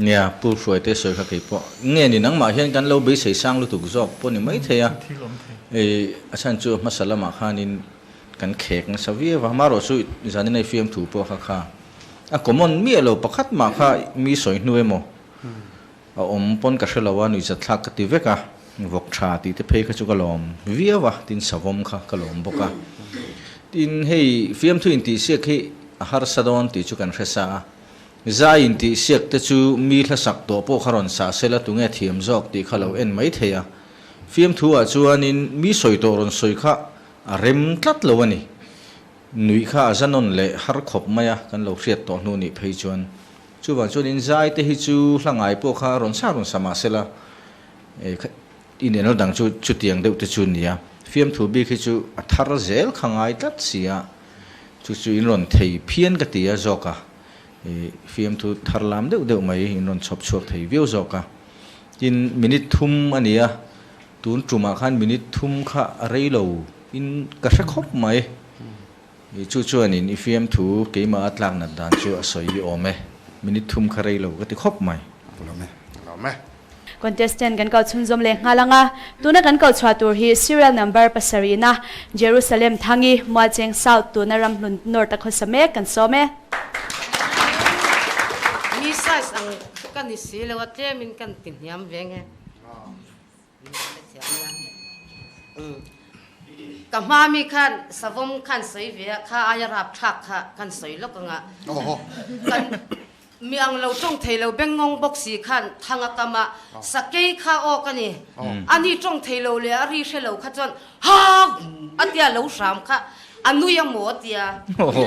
เนี่ยผู้ช่วยเตะสวยขับกี่ปอเนี่ยนี่นังมาเห็นกันเราไปใส่ช่างลุตุกจอบปนี่ไม่เทียอาจารย์จูมาสละมาขานินกันเขกนะสวีว่ามาเราสู้จานินในฟิล์มถูกปอข้าก็มันมีเราประคัดมาข้ามีสวยนุ่ยมั้งปนกับเชลวานุจัดทักติเวกะวกชาติเตเพย์ก็จุกลอมวิวะตินสวมข้ากลอมบกะตินให้ฟิล์มทุอินติเสียให้อาหารสะดอนติจุกันเฟซ่าใจอินติเสียแต่จูมีทศักตัวพวกขรอนสาเซลตุงเอทียมจอกติขลาวเอ็นไม่เทียฟิล์มทัวจวนนินมีสวยตัวรอนสวยข้าเริมตัดเลวันนี้นุยข้าจันนนเละฮาร์ขบมากันเราเรียดตัวนู่นนี่เพย์จวนจูบันจวนอินใจแต่ฮิจูหลังไอพวกขารอนสารอนสมาเซลอินเดียนเราดังจูเตียงเดือดจูนี่ฟิล์มทูบีคือจูอัฐารเซลขังไอตัดเสียจูอินรอนเทียเพียนกติยาจอกะฟิล์มทูทาร์ลามเดือดไม่อินรอนชอบชอบเทียวิวจอกะอินมินิทุ่มอันนี้ตูนจุมาขันมินิทุ่มข้าอะไรเราอินกระชักขบไหมจู่ๆนี่ฟิล์มทูเกี่ยมาอัตลังนัดดันจู่สวยโอเมมินิทุ่มข้าอะไรเราก็ติขบไหมเราไหมcontestant kan kau chun zom le ngalanga tuna kan kau chwa tur hi serial number pasarina Jerusalem thangi Mwacheng South tuna ram north ta khosame kan some mi size ang kan ni si le wate min kan tin yam venge kamami khan savom khan soi ve kha ayarap thak kha kan soi lokanga kan มีอังเราจงเทเราเบ่งงงบกสีขันทางอากามาสเกยข้าออกกันนี่อันนี้จงเทเราเลยอารีเชเราขัดจนฮ่าอันเดียเราสามค่ะอันนู้ยังหมดเดีย โอ้โห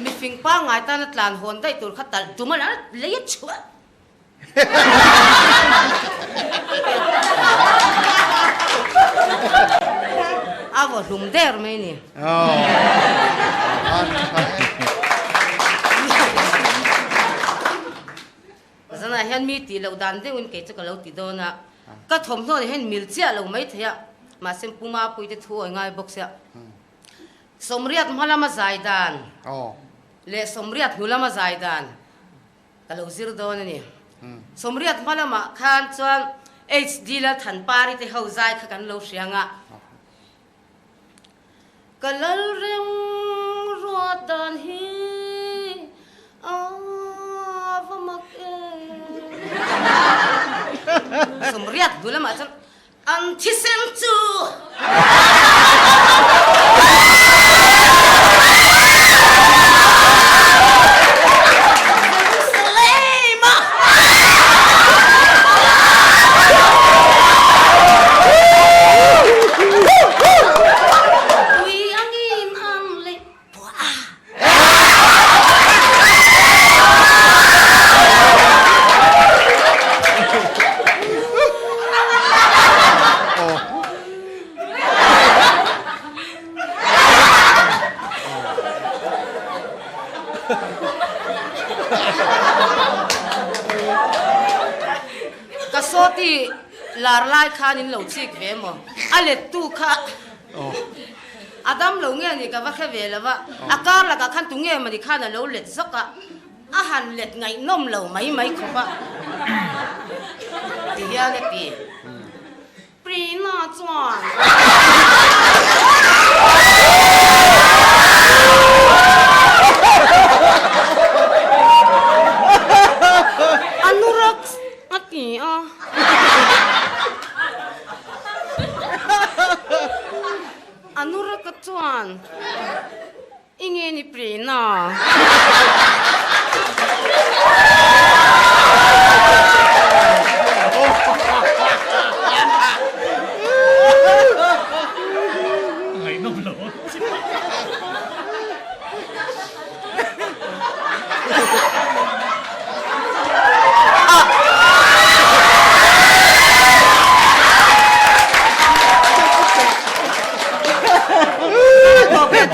มีฟิงป้าไงตานัดลานหอนได้ตัวขัดตัดตัวมันอะไรเลี้ยชัวอาวลุมเดอร์ไหมนี่สนะเห็นมีตีเราดันเดี๋ยวมันเกิดจะกับเราตีโดนนะก็ทอมโน่เห็นมิลเซียเราไม่เทียมาเซมปูมาปุยจะทั่วง่ายบอกเสียสมเรียดมาละมาใจดันเละสมเรียดหูละมาใจดันก็เราซิรโดนนี่สมเรียดมาละมาขานจวนHD ละทันปาริที่เขาใจขกันเราเสียงอ่ะก็เราเรียงรวดดันฮีฟมักสมเรียดหูละมาจนอันที่เซนจูก็โซตีลาไล่ข้านินเหลาชิกเวมอะไรตู้ข้าอาดัมเหลาเงี้ยนี่ก็ว่าแค่เวลว่าอาการละก็ขันตุ้งเงี้ยมันนี่ข้าน่ะเหลาเล็ดสักอะอาหารเล็ดไงนมเหลาไม่ครับว่าตีเฮียเนี่ยปีปรีน่าจวนอนุรักษ์อันนี้อ่ะอนุรักษ์จวนอิงเงินปรีน่า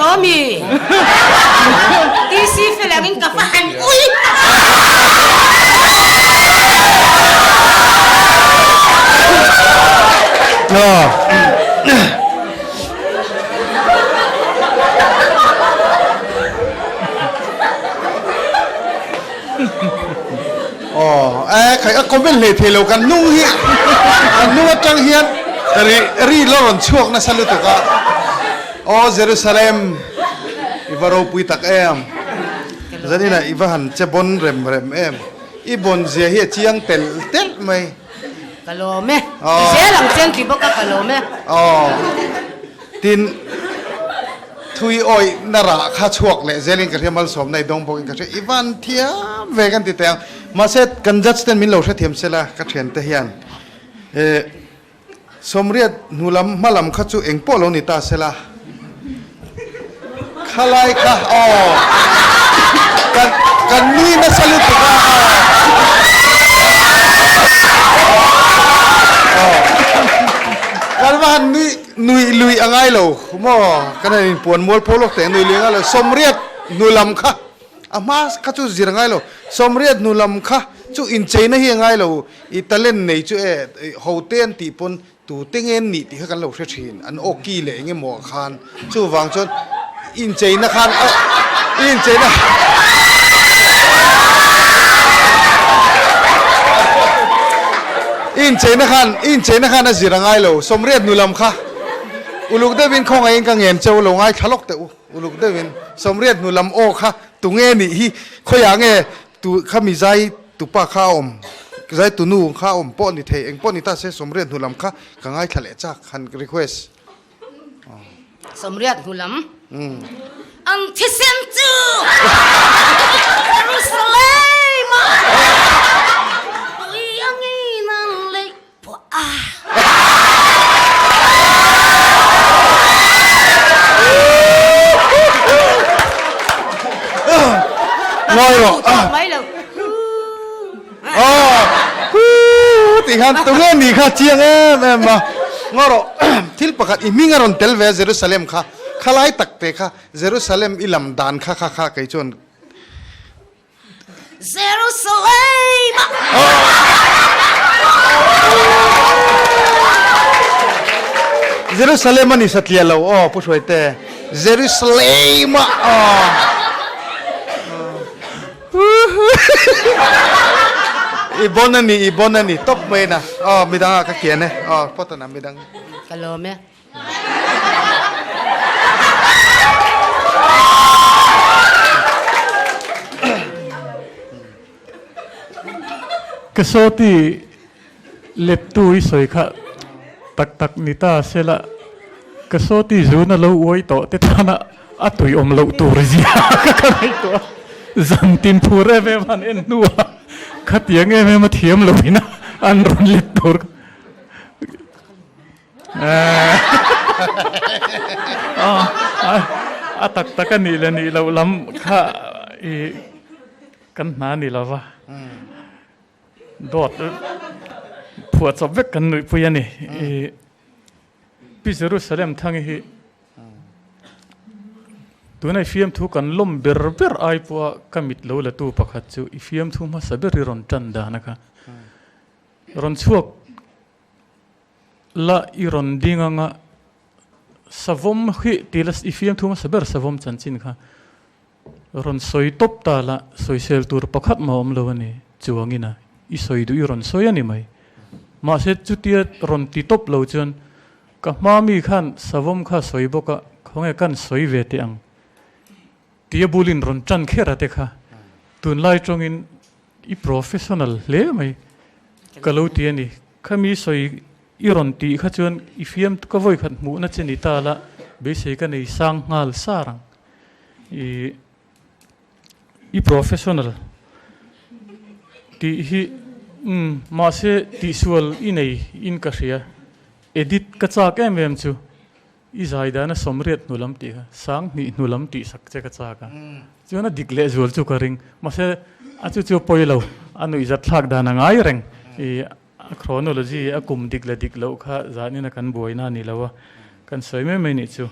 ตัวมีดีซีเฟลงินกับฟันอุ้ยใครก็เป็นเลทเลวกันนุ่งเฮียนุ่งจังเฮียนรีลอนช่วงนั้นสลุตุกะโอ้เยรูซาเล็มอีวาโรปุยตักเอ็มจะนี่นะอีวาหันจะบนเร็มเอ็มอีบนเสียเฮียเชียงเต็ลไหมกะโลเมเสียหลังเชียงที่บอกกะโลเมอ๋อตินทุยอ้อยนาราข้าชวกเลยเจลิงกับเทียมมาสมในดงพงกับเชอีวันเทียเวกันติดแตงมาเสร็จกันจัดสเตนมินโลเชเทียมเสละกับเทียนเทียนสมเรียดนูลำมาลำข้าจูเองป้อลงนิตาเสละข้าไล่ข้าอ๋อกันนี่ไม่สลุดตัวกันว่านุยลุยอะไรเหรอหม้อกันนี่ปวนมัวโพลกแต่นุยลุยอะไรสมเรียดนูลำข้าอามาข้าจูจีรังไงเหรอสมเรียดนูลำข้าจูอินเจน่ะเฮียไงเหรออิตาเลียนในจูเขาเต้นตีปนตูเต้งเงินนี่ที่เขากันเหล่าเชชินอันโอกี้เลยเงี้ยหมอคานจูวางจนอินเจนะคานอินเจนะอินเจนะคานน่ะจีรังไงเหรอสมเรียดนูลำข้าอุลุกเดวินคงไงกังเงินเจ้าลงไงทะลกแต่อุลุกเดวินสมเรียดนูลำโอข้าตุงเงินนี่เขาอย่างเงี้ยตุข้ามีใจตุป้าข้าอม ใจตุนูข้าป้อนนี่เทเองป้อนนี่ตาเสสมเรียนหุลำข้ากังไงทะเลจากคันรีเควส สมเรียดหุลำอันที่เซนจูเยรูซาเล็มปุยอังอีนั่นเลยปัวอาง่อยหรอ ไม่เลย อ๋อตีขันตัวเงี้ยนี่ข้าเจียงเอ็มมาง่อยหรอที่ประกาศอีมิงอรอนเทลเวเยรูซาเล็มข้าข้าไล่ตักเตะข้าเยรูซาเล็มอิลำดานข้าไก่จนเยรูซาเล็มเยรูซาเล็มมันนี่สัตย์เลี้ยเราอ๋อผู้ช่วยเตะเยรูซาเล็มอ๋ออีบอนนี่ตบมือนะอ๋อไม่ดังก็เขียนนะอ๋อพ่อตาน้ำไม่ดังกะโลเมกษโติเล็บตุยสวยค่ะตักนิตาเสละกษโติจูน่ะเราอวยต่อแต่ท่านะอัตุยอมเราตัวริจิก็กันไอตัวจันตินพูเรเวมันเอ็นนัวขัดยังไงแม่มาเทียมเราพี่นะอันรุนเล็บตัวตักกันนี่แล้วนี่เราล้ำข้ากันหนานี่เราวะโดดปวดสอบเวกกันหนุ่ยพยันนี่พิเศษรุสเลมทั้งที่ตัวในฟิล์มทุกันล้มเบอร์ไอปัวกมิดโลละตัวประคัตจูฟิล์มทุมาสเบอร์รอนจันดานะคะรอนช่วงละอีรอนดิ้งงะสวมหิตีลัสฟิล์มทุมาสเบอร์สวมจันจินค่ะรอนสอยตบตาละสอยเซลตัวประคัตมาอมโลวันนี้จวงินะอีสอยดูอีรอนสอยนี่ไหมมาเสร็จจุดที่รอนตีตบโลจนกับมามีขันสวมข้าสอยบกะของไอ้กันสอยเวทีอังที่บุลินรอนจันเคระเตค่ะตุนไล่ตรงอินอีโปรเฟชชั่นอลเล่ไหมก็รู้ที่นี่ข้ามีสอยอีรอนตีข้าจนอีฟิล์มก็ว่อยขัดหมูนัดเจนิตาละเบสกันในสังหาลสารังอีโปรเฟชชั่นอลที่ฮีมาเสที่ส่วนอินไออินกระเสียเอดิตกระจากเอ็มจูอีใจดานะสมเรียดนุลัมตีค่ะสังนี่นุลัมตีสักเจกระจากจูน่ะดิกเล่จวลจูกริงมาเสอาจูปอยเราอันนู้อิจัดทักดานังไอเร่งโครโนโลจีอากุมดิกเล่ข้าจานี่นักันบวยนานี่แล้วกันสวยไม่นี่จู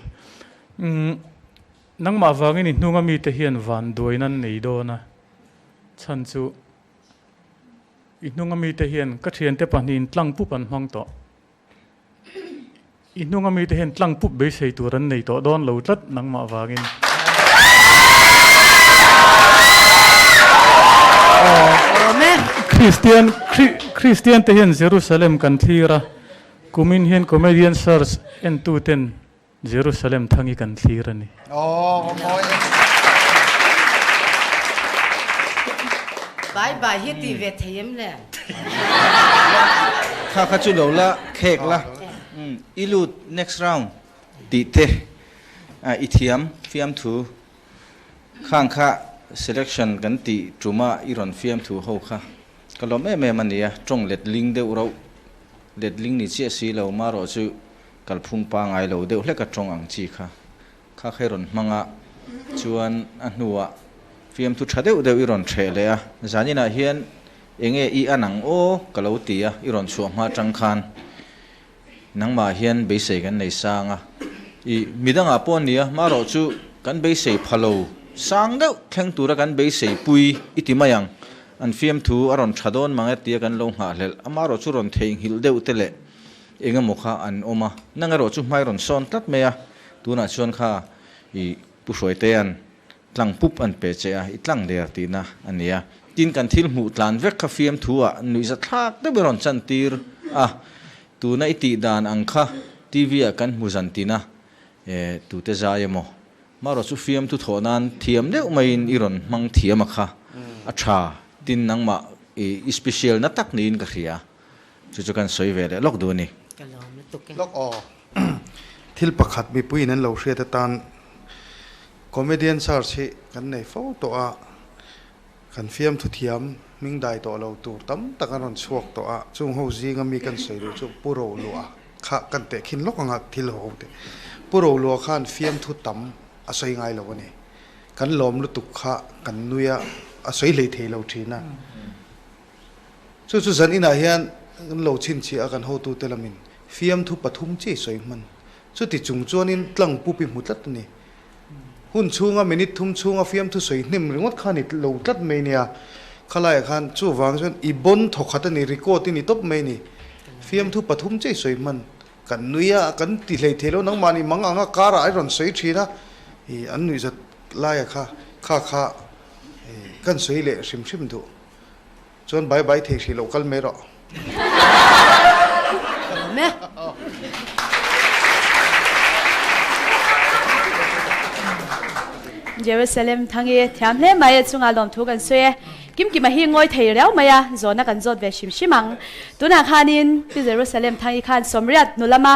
นังมาฟังนี่นุ่งมีแต่เฮียนวันด้วยนั่นนี่โดนะฉันจูอีนุ่งมีแต่เฮียนก็เทียนแต่ปันหินตั้งปุ๊บปันห้องต่ออีนุ่งมีแต่เฮียนตั้งปุ๊บเบสให้ตัวรันนี่ต่อโดนเหลาจัดนังมาฟังนี่คริสเตียนแต่เฮียนเยรูซาเล็มกันทีระกุมินเฮียนคอมเมดี้เซอร์สเอ็นตูเทนเยรูซาเล็มทั้งอีกันทีระนี่บายบายฮิตตีเวทเยมเลยข้าจุโลละเค้กละอีลูด next round ตีเตอีเทียมฟิล์มทูข้างข้า selection กันตีจุมาอีรอนฟิล์มทูเขาค่ะก็ลมแม่มันเนี่ยจงเล็ดลิงเดียวเราเล็ดลิงนี่เชี่ยสีเรามารอจูกัลพุงปางไอเราเดียวเล็กกระจงอังจีค่ะข้าเคยรอนมังะชวนอันหัวฟิล์มทูชัดเดียวอีรอนเทเลยอ่ะจานี่นะเฮียนเองอีอันนังโอกัลตีอ่ะอีรอนชัวมาจังคันนังมาเฮียนเบสกันในสางอ่ะอีมิดังอาปอนเนี่ยมารอจูกันเบสพะโลสางเดียวแข่งตัวกันเบสปุยอิติมายังอันฟิล์มทูอรอนชัดอนมังเอตีกันลงหาเลลอามารอจูรอนเทงฮิลเดียวเตเลเองมุขะอันอมานังรอจูไม่รอนซอนตัดเมียตัวน่ะชวนข้าอีผู้ช่วยเตียนตั้งปุ๊บอันเปเจียอีตั้งเดียร์ตีนะอันเนี้ยกินกันทิลหูตลานเวกคาฟิล์มทูอ่ะนุยจะทักได้เบรอนจันตีร์อ่ะตัวน่ะอิติดานอังค่ะทีวีกันมุจันตีนะตัวเตจายโมมารอจูฟิล์มทูโถนันเทียมเดียวไม่อินอีรอนมังเทียมค่ะอัชชาตินนังมา special na tak niin ka ria chu kan soi ve le lok du ni กะลอมตุกแก ลอกออ ทิลประคัดมีปุ้ยนั้นเราเชียร์ตานคอมเมดี้สารชีกันในฟ้าตัวกันฟิล์มทุเทียมมิ่งได้ตัวเราตัวตั้มตะกันรอนชวกตัวจุงหูซีก็มีกันใส่ดูจุปุโรลัวข้ากันแต่ขินลอกงักทิลหูเตปุโรลัวข้านฟิล์มทุตั้มอาศัยไงเราวันนี้กันล้อมลุตุกข้ากันนุยอาศัยเลยเทเราทีน่ะสุดสันอินาเฮียนเราชินชีอากันหูตัวเตลามินฟิล์มทุปฐุมเจสวยมันสุดที่จุงจวนินตั้งปูปิมุดลัดนี่หุ่นชูงามินิทุ่มชูงาฟิล์มทุสวยนิ่มเรื่องวัดขานิดเราลัดเมเนียขลายขันจู่วางจนอีบนถกขัดนี่ริโก้ที่นี่ตบเมนี่ฟิล์มทุปฐุมเจสวยมันกันนุยกันติเลยเทโลนังมานี่มังอ่างการะไอรอนสวยทีนะอันนี้จะลายข้ากันสวยเละชิมดูจนใบเทสีโลกัลเมรอ แม่เยรูซาเล็มทั้งเอแถมเล่มาจุงอาลมทุกันสวยกิมมาฮีงอยไทยแล้วมายาโซนักันโจดเวชิมังตุนาคานินที่เยรูซาเล็มทั้งอีคันสมเรียดนุลมา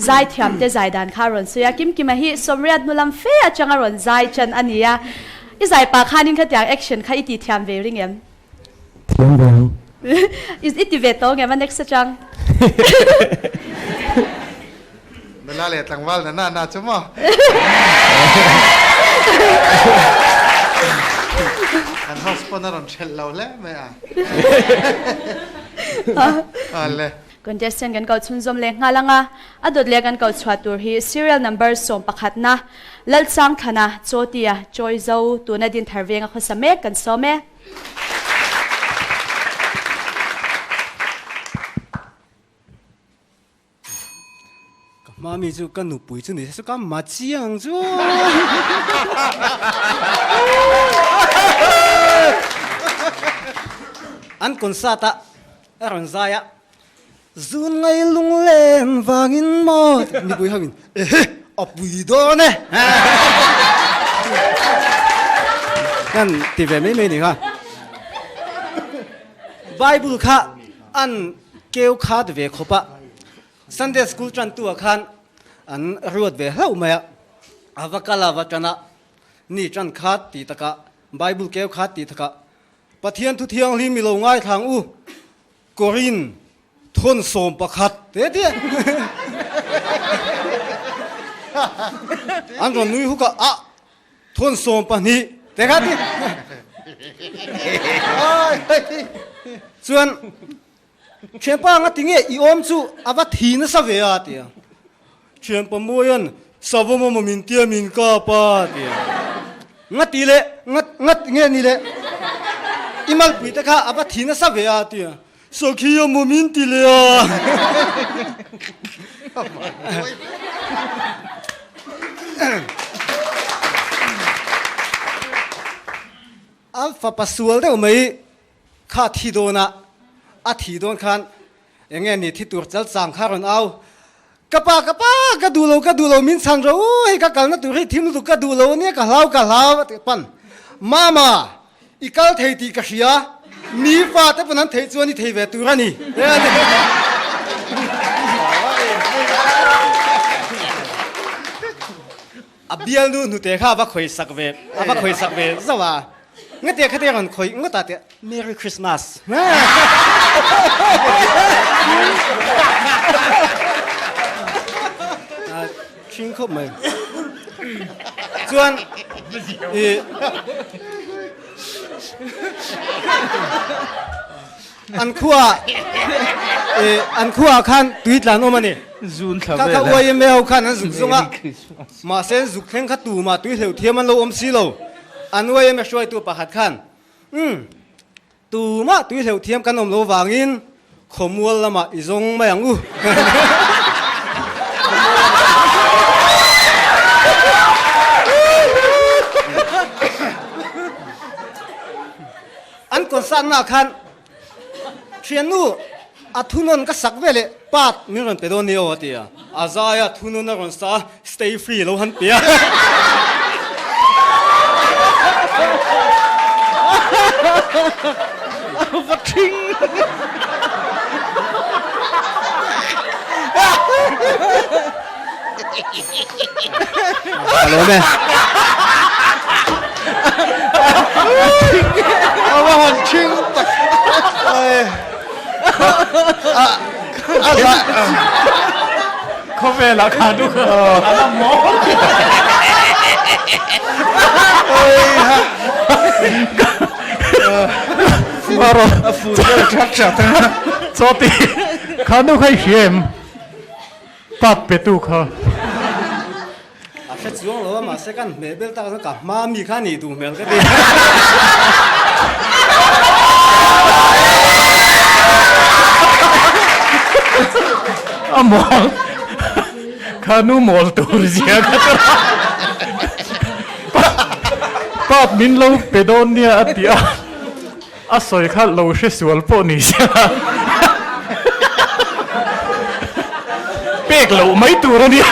ใจแถมเดใจดันคารอนสวยกิมมาฮีสมเรียดนุลมเฟียจังอารอนใจจันอันนี้อ่ะอีใจปากคานินขัดอย่างแอคชั่นข้าอิติแถมเวริงเอ็ม เทียมแบง is it the vetoไงมัน next จัง เวลาเลี้ยตังวัลน่าจะมั้งอันฮอสปอนเนอร์เชลเราแล้วไหมอะไรคนจะเซ็นกันเก่าชุนจอมเล็กงาลังอ่ะอดเลี้ยกันเก่าชวดตัวฮี serial number ส่งประคัดนะลัลซังขณะโจเตียจอยเจ้าตัวนัดินทาร์เวงเขาสมัยกันสมัย妈咪就跟努背着你是干嘛这样做？安kon sata aron zaya zun ngai lung len wangin mo ni bui hangin apui do ne kan ti ve me ni ha bible kha an keu kha de ve khopa Sunday school tran tu akhan an ruat ve hlau maya avakala wachana ni tran khat ti taka bible keu khat ti taka pathian thu thiang li mi lo ngai thang u korin thon som pakhat te te an ron nui huka a thon som pani te khat ti chuan chuyện pa ngắt tiếng i om chu ava thi na sa ve a tia chuyện pa moyan savo mo min tia min ka pa tia ngắt ti le ngắt nge ni le imal pui ta kha ava thi na sa ve a tia so khi mo min ti le a alpha pasual de mai kha thi do na a thi don khan enge ni thi tur chal chang kharon au kapa ka du lo min sang ro oi ka kal na tur hi thim lu ka du lo ne ka hlau pan mama ikal thei ti ka hria mi fa te panan thei chuani thei ve tur ani abial nu te kha ba khoi sak ve zawa nghe tiếng cái tiếng còn khối nghe ta tiếng Merry Christmas chính khúc mày chuan ăn khua khan tuyết là nó mà nè các uai mèo khan ăn dục dung á mà sẽ dục khen khát tù mà tuyết hiểu thiêm ăn lâu xí lâu anh uai em xoay tu bạc khan tu mà tu hiểu thiêm căn ông lô vàng in không mua là mà izong mày ăn u anh còn san na khan chuyện nu à thu non cái sắc về lệ pat mình còn phải đồ nhiều à tia à zaya thu non nó còn sa stay free lâu hơn bia วัดทิ้งฮัลโหลแม่เอาว่าหันชิงตักเอ้ยอะไร เขาเวลาขาดูเขาอะไรหมอ เอ้ยฮะมาโรฟูเจอร์ชัดชัดนะ จอตีขาดูให้เขียมปัดเปตูเขา อาจจะช่วงเรามาเสกันเมเบลตาสังกับมามีข้านี่ดูเมลก็ดี อ่ะหมอขานูหมอลตูร์เสียกันปัดมินเราไปโดนเนี่ยเดียอ่ะสวยข้าเราเชื่อสวลปนี่เสียเป๊กเราไม่ตัวเนี่ย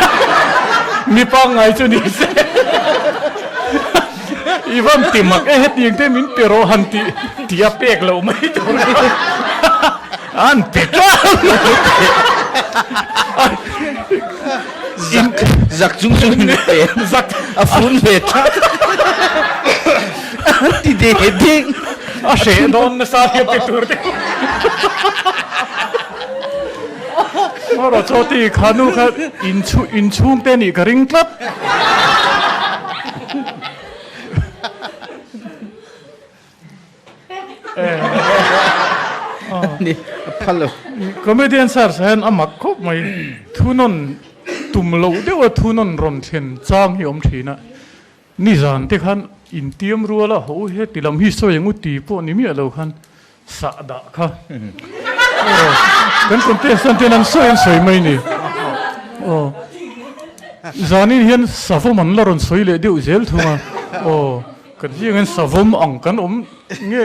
มีปังไงจุนี่เสียอีวันติมักเฮ็ดยังแต่มินเปโรหันติเดียเป๊กเราไม่ตัวอันเป็ดgiặc chung chung nè giặc à phun về chắc thì để đi à sẽ đón nó sao hiệp tour đi mà rồi cho thì khanu khá in chung tên ý cái ring club đi hello comedian sir sen amak khop mai thunon tumlo dewa thunon rom chen chang hi om thina ni zan te khan in tiam ruala ho he tilam hi so yang uti po ni mi alo khan sa da kha kan contestant ten so en soi mai ni o zanin hian savo man la ron soi le deu zel thuma o kan hi ngan savom ang kan om nge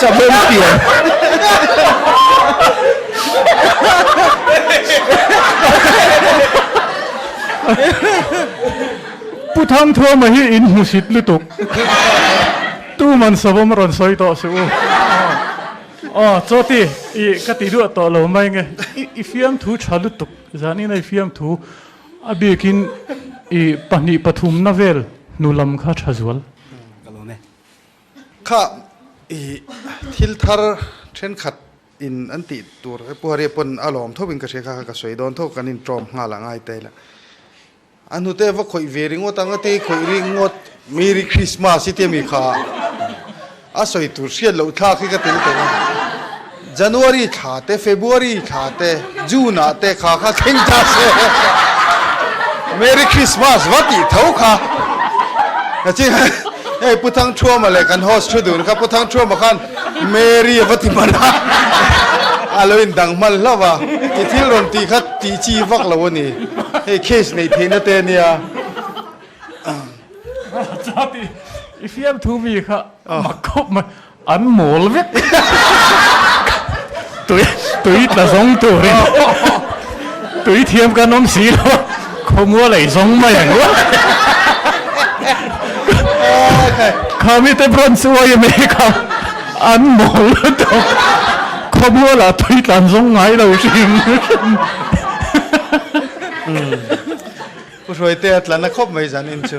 sao bên tiền puthang thua ma hi in musit lutuk tu man savom ron soi to su choti i kati du to lo mai nge i fiam thu chalu tuk zani nai fiam thu abikin i pani pathum na vel nulam kha thazwal ข้าอีทิลทาร์เช่นขัดอินอันติตัวปัวเรียปนอารมณ์ทบินกระเชข้ากระสวยโดนทกันอินตรอมงาหลังไอเตละอันนู้เตว่าคอยเวริงวตังเตคอยริงวมีริคริสต์มาสที่เตมีข้าอาศัยตัวเชียร์เราท่าขี้กระติลเตนะจันวารีท่าเตเฟบรุอารีท่าเตจูนเตข้าเข่งท่าเสเมริคริสต์มาสวัดที่เท่าข้าจริงเฮ้ยพุทธังชั่วมาเลยกันโฮสต์ช่วยดูนะครับพุทธังชั่วมาขันเมรีวัติมานะอะไรดังมันแล้ววะที่รอนตีขัดตีจีวักแล้ววันนี้เฮ้ยเคสในเทนเตเนีย choti i fiam thu mi kha makop ma an mol vek tui la song tu ri tui thiam ka nom si lo khomua lai song ma yang wa kami te bron suai me ka an mol to khomua la tui tan song ngai lo sim ผู้ช่วยเตะหลานนักขบไม่จันอินชู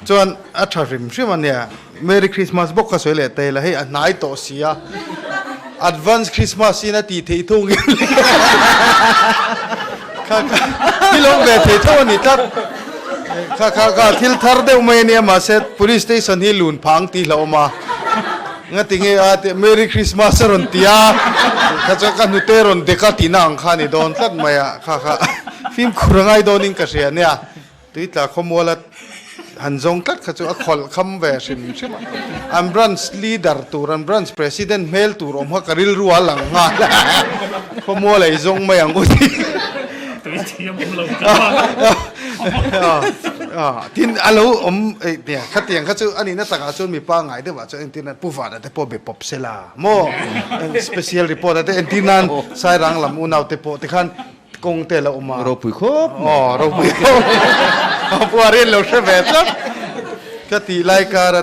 จวนอัฐริมชื่อมันเนี่ยเมรี่คริสต์มาสบอกก็สวยเลยเตะละให้นายโตเสีย Advance Christmas สินะตีเททุ่งข้าที่ลงแบบเททุ่งนี่ทัดข้าทิลทาร์เดวเมเนี่ยมาเสร็จ police station ที่ลุนพังตีเรามางั้นติงเอเมรี่คริสต์มาสรอนตีอาข้าจะกันนุเตรอนเด็กตีนังข้านี่โดนตัดมาอ่ะข้าฟิล์มคุรงไอโดนิงกระเสียเนี่ยตุยตาขโมยละหันจงตัดข้าจะขอลคำแวชิมใช่ไหมอันบรันส์ลีดเดอร์ตูรันบรันส์ประธานเมลตูรอมฮักริลรัวหลังงานขโมยเลยจงไม่ยังกูที่ตุยเทียมเรา ทินอาลูเนี่ยขัดเตียงขัดจูอันนี้น่าตากาจูมีป้าไงเดี๋ยวว่าจูเอ็นทินันผู้ฝ่ายแต่พอเบบปบเซลาโมspecial report แต่เอ็นทินันสายรังลำอุณเอาแต่พอที่ขันกงเตลออกมา เราปุยคบ เราปุยคบปัวเรียนเราใช่ไหมจ๊ะก็ตีรายการ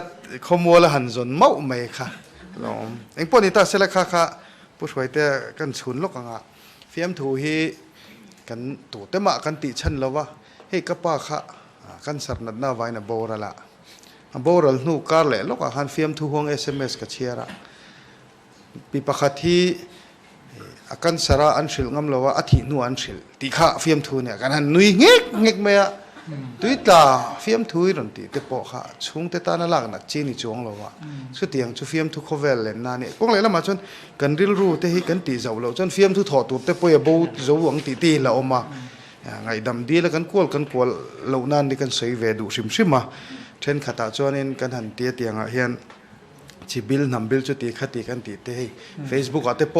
ขโมยละหันจนเมาไม่ค่ะเอ็งพอนี่ตาเสละค่ะผู้ช่วยแต่กันฉุนลูกอ่ะเฟียมถูฮีกันตัวเต็มะกันติชันแล้ววะเฮ้กป้าค่ะกันสารนัดหน้าไว้นะโบราละโบราณนู่การเล่ลูกอ่ะหันเฟียมถูห่วง SMS กับเชียระปีปะขัดที่กันสาระอันชิลงำแล้วว่าอาทิตย์นู่อันชิลตีข้าเฟียมถูเนี่ยกันหันนุยเงกเมียตุยตาเฟียมถูรันตีเตปอค่ะช่วงเตตานาลักนักจีนี่จวงแล้วว่าสุดที่ยังชูเฟียมถูเขาเวลเลนนานี่กงเลยละมาจนกันริลรู้เตให้กันตีเจ้าเราจนเฟียมถูถอดตัวเตปอยบูเจ้าหวังตีตีแล้วออกมาไงดำดีแล้วกันกวลเหล่านั้นนี่กันใส่เวดูชิมมาเช่นขัดตาจวนเองกันหันเตียงเฮียนชีบิลนำบิลจุดตีขัดตีกันตีเตให้เฟซบุ๊กอาเตป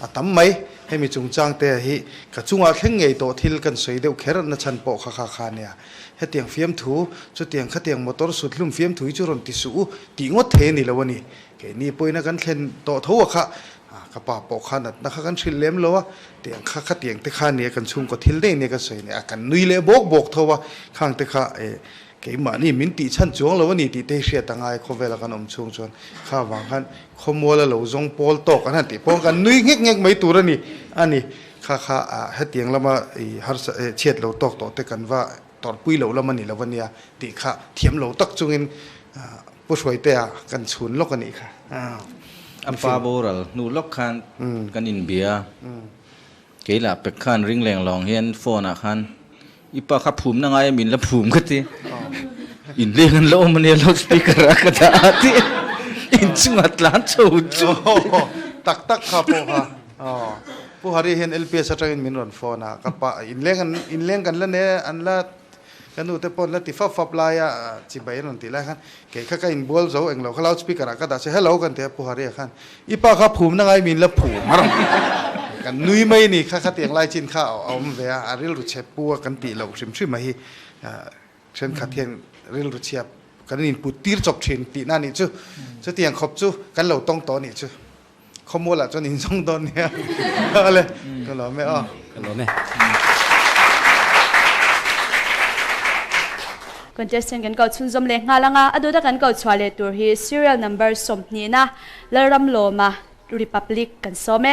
อตั้มไหมให้มีจุงจ้างเตะให้กระจุงอาเข่งไงโตทิลกันสวยเดียวแค่รันนัชันปอคาเนี่ยให้เตียงเฟียมถูจุดเตียงขัดเตียงมอเตอร์สุดลุ่มเฟียมถูจุรนติสูตีงดเทนี่แล้ววันนี้แค่นี้ป่วยนักกันเล่นโตทั่วค่ะกระป๋าปอขานัดนักกันชิลเลี้ยมแล้วว่าเตียงขัดเตียงเตะขาเนี่ยกันชุงก็ทิลเนี่ยกันสวยเนี่ยกันนุยเล่บกทัวข้างเตะขาเกี่ยมานี่มินตีชั้นจวงแล้ววันนี้ตีเตะเสียต่างไงเขาเวลากันอมช่วงจวนข้าวางกันขโมยแล้วเราจงปอลตกกันนั่นตีป้องกันนุยเงกไม่ตัวนี่อันนี้ข้าให้เตียงแล้วมาฮาร์เชียดเราตกต่อแต่กันว่าตอนปุ้ยเราแล้วมันนี่แล้ววันนี้ตีข้าเทียมเราตักจงเงินผู้ช่วยเตะกันฉุนลกกันนี่ค่ะอัมพาโบรัลนูล็อกคันกันอินเบียเกี่ยละเป็กคันริงแรงลองเฮียนโฟนคันอีปะขับภูมินั่งไงมินละภูมิก็ทีอินเลี้ยงโลมันเนี่ยเราสปีกระกระดาษที่อินจุงอัตลันโจจูตักครับพ่อค่ะผู้หารีเห็น LPS สตรีนมินรอนโฟนะกับปะอินเลี้ยงกันแล้วเนี่ยอันละกันดูแต่ปนแล้วติฟับลายจีบายนนติแล้วกันเกี่ยข้าอินบอลโซ่เองเราเขาเล่าสปีกระกระดาษใช้ฮัลโหลกันเถอะผู้หารีกันอีปะขับภูมินั่งไงมินละภูมิกันนุยไม่นี่ข้าเตียงไล่จินข้าวเอาเวียอาริลรุเชปัวกันตีเราชิมมาฮีเช่นข้าเตียงริลรุเชียบกันนี่ปุตีร์จบเชนตีนั่นนี่จูเตียงขบจูกันเราต้องต่อนี่จูขโมยละจนนินส่งตอนเนี่ยอะไรก็หล่อไม่อ้อกันหรอแม่ก่อนจะเซ็นกันก็ชุนจมเล็กงาละงาอดูดักันก็ชวาเลตัวฮี serial number สมนี้นะแล้วรำโลมา Republic กันโซเม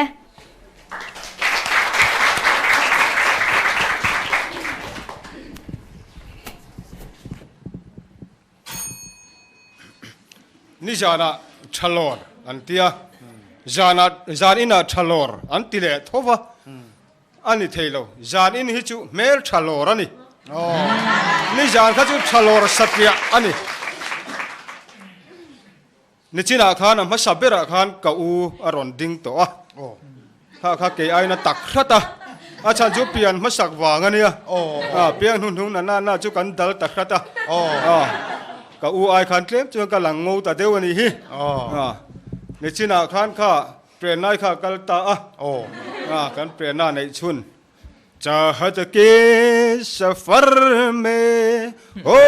นี่จานะชลอร์อันที่จานินะชลอร์อันที่เล่ทว่าอันนี้เทโลจานินฮิจูเมลชลอร์อันนี้นี่จานเขาจูชลอร์สัตย์อันนี้นี่จีน่าขานมาสับเบระขานกับอูอารอนดิงตัวข้าเกย์ไอ้น่ะตักรัตาอาจารย์จูเปียนมาสักวางอันนี้เปียนหุ่นน่าจูกันดัลตักรัตากับอูไอขันเคลมจนกำลังงูตาเดียววันนี้ในจีน่าขันข้าเปลี่ยนนายข้ากัลตากันเปลี่ยนหน้าในชุนจะฮัตเกสฟาร์เมโอ้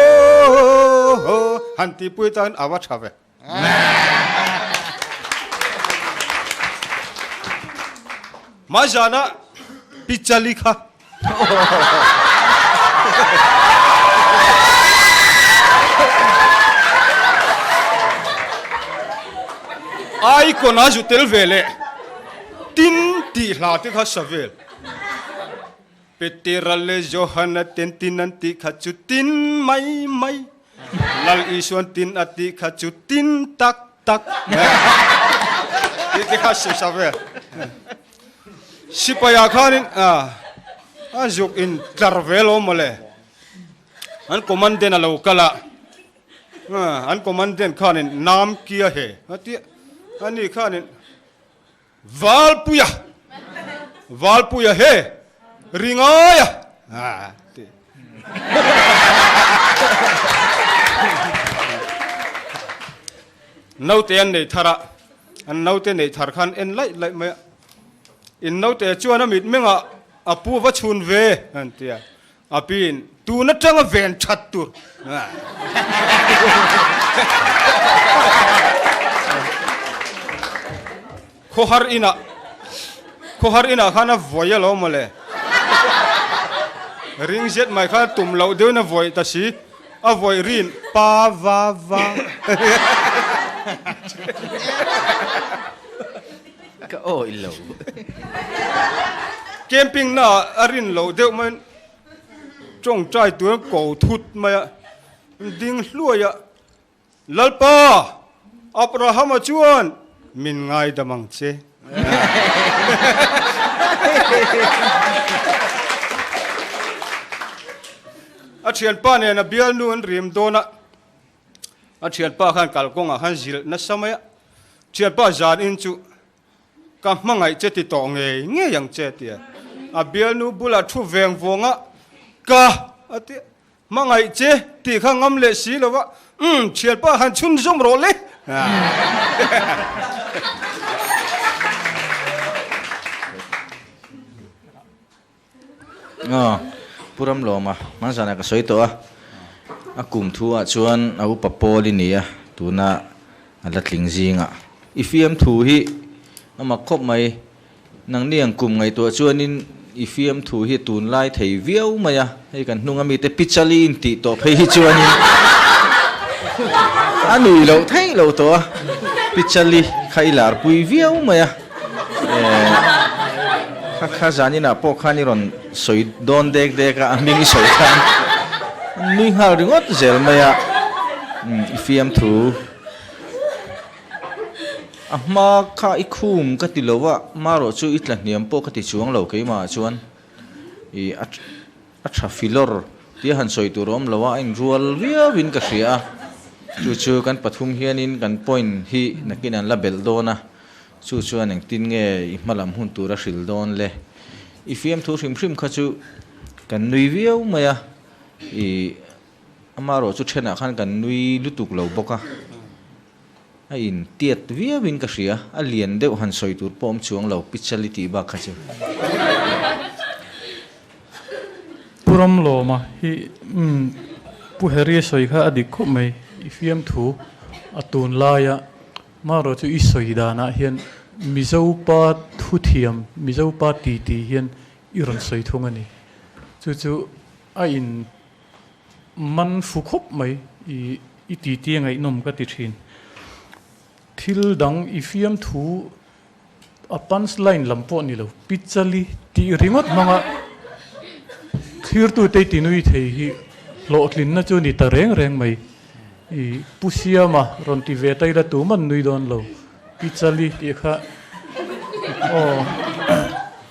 ฮันติปุยตันอาวัชฮาเวมาจานะปิจาลิค่ะไอ้คนอาจุเตลเวลตินตีลาติข้าสเวลเปติรัลเลโจฮันตินตินันติข้าจุตินไม่ลัลอีสวนตินอติข้าจุตินตักติข้าสเวลสิปยาขานินจุกอินคลาร์เวลโอมาเลยอันคอมมานเดนอาลูกละอันคอมมานเดนขานินนามเกียเหอันนี้ข้านี่วาลปุยเฮริงายนาวเตียนในทาระอันนาวเตียนในทาร์ขันเอ็นไล่ไม่อินนาวเตียจวนมิดเมงอาปูวัชุนเวอันเตียอาปีน tu na tanga ven chat tur ko har ina khana voya lo mole ring jet mai kha tum lo deu na voi ta si a voi rin pa va va ka oi lo camping na arin lo deu man trong trai tu ko thut ma ding hluaya lalpa abraham chuan min ngai damang che a thian pa ne na bial nu an rim dona a thian pa khan kalkonga khan zil na samaya thian pa zan in chu ka mangai che ti to nge yang che tia a bial nu bula thu veng vonga ka ati mangai che ti kha ngam le si lo wa thian pa han chun zum ro le puram lo ma man sana ka soi to a kum thu a chuan a upa poli ni a tuna ala tling zinga ifiam thu hi ama khop mai nang niang kum ngai to chuan in ifiam thu hi tun lai thei viau maya hei kan hnunga mi te pichali in ti to phei hi chuan in anui lo thei lo to pichali khailar pui viau maya kha zani na po khani ron soi don dek dek a ming soi khan ming hal ringot zel maya ifiam thu ma kha ikhum ka ti lowa maro chu itla niam po ka ti chuang lo ke ma chuan I a filor ti han soi tu rom lowa in rual via win ka ria chu kan pathum hianin kan point hi nakin an label dona chu chuan ang tin nge I malam hun tu ra hril don le ifiam thu hrim kha chu kan nui viau maya I amaro chu thena khan kan nui lutuk lo boka a in tiat via win ka ria a lian deuh han soi tur pom chuang lo pichality ba kha chu puram lo ma hi pu heri soi kha adik kho mai ifiam thu atun laya maro chu I soi dana hian mizo pa thu thiam mizo pa ti hian iron soi thungani chu a in man fu khop mai I ti ngai nom ka ti thin thil dang ifiam thu a punchline lampo ni lo pichali ti ringot manga thir tu te tinui thei hi lo tlin na chu ni ta reng mai I pusia ma ron ti ve tai la tu man nui don lo pichali ti kha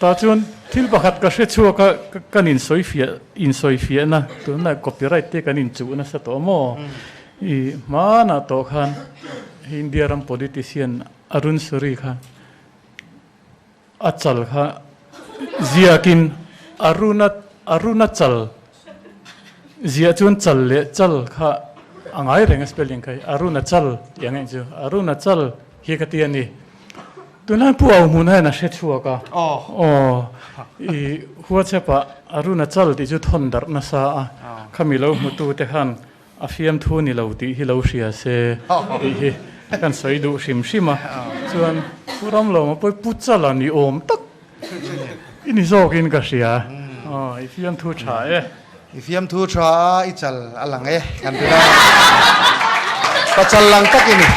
ta chuan thil pakhat ka hre chua ka kanin soi fia na tu na copyright te kanin chu na sa to mo I mana to khan India ram politician Arun Suri khan achal kha ziakin aruna chal zia chun chal le chal kha angai reng spelling kai aruna chal yang chu aruna chal hi ka ti ani tunan pu au mun ha na hre chua ka I huwa chepa aruna chal ti chu thon dar na sa a khamilo mutu te khan afiam thu ni lo ti hi lo ria se hi kan soi du shima chuan puram lo ma poi puchala ni om tak ini zokin ka ria ifiam thu tha ifiam thu tha I chal alang kan tu da pa chal lang tak ini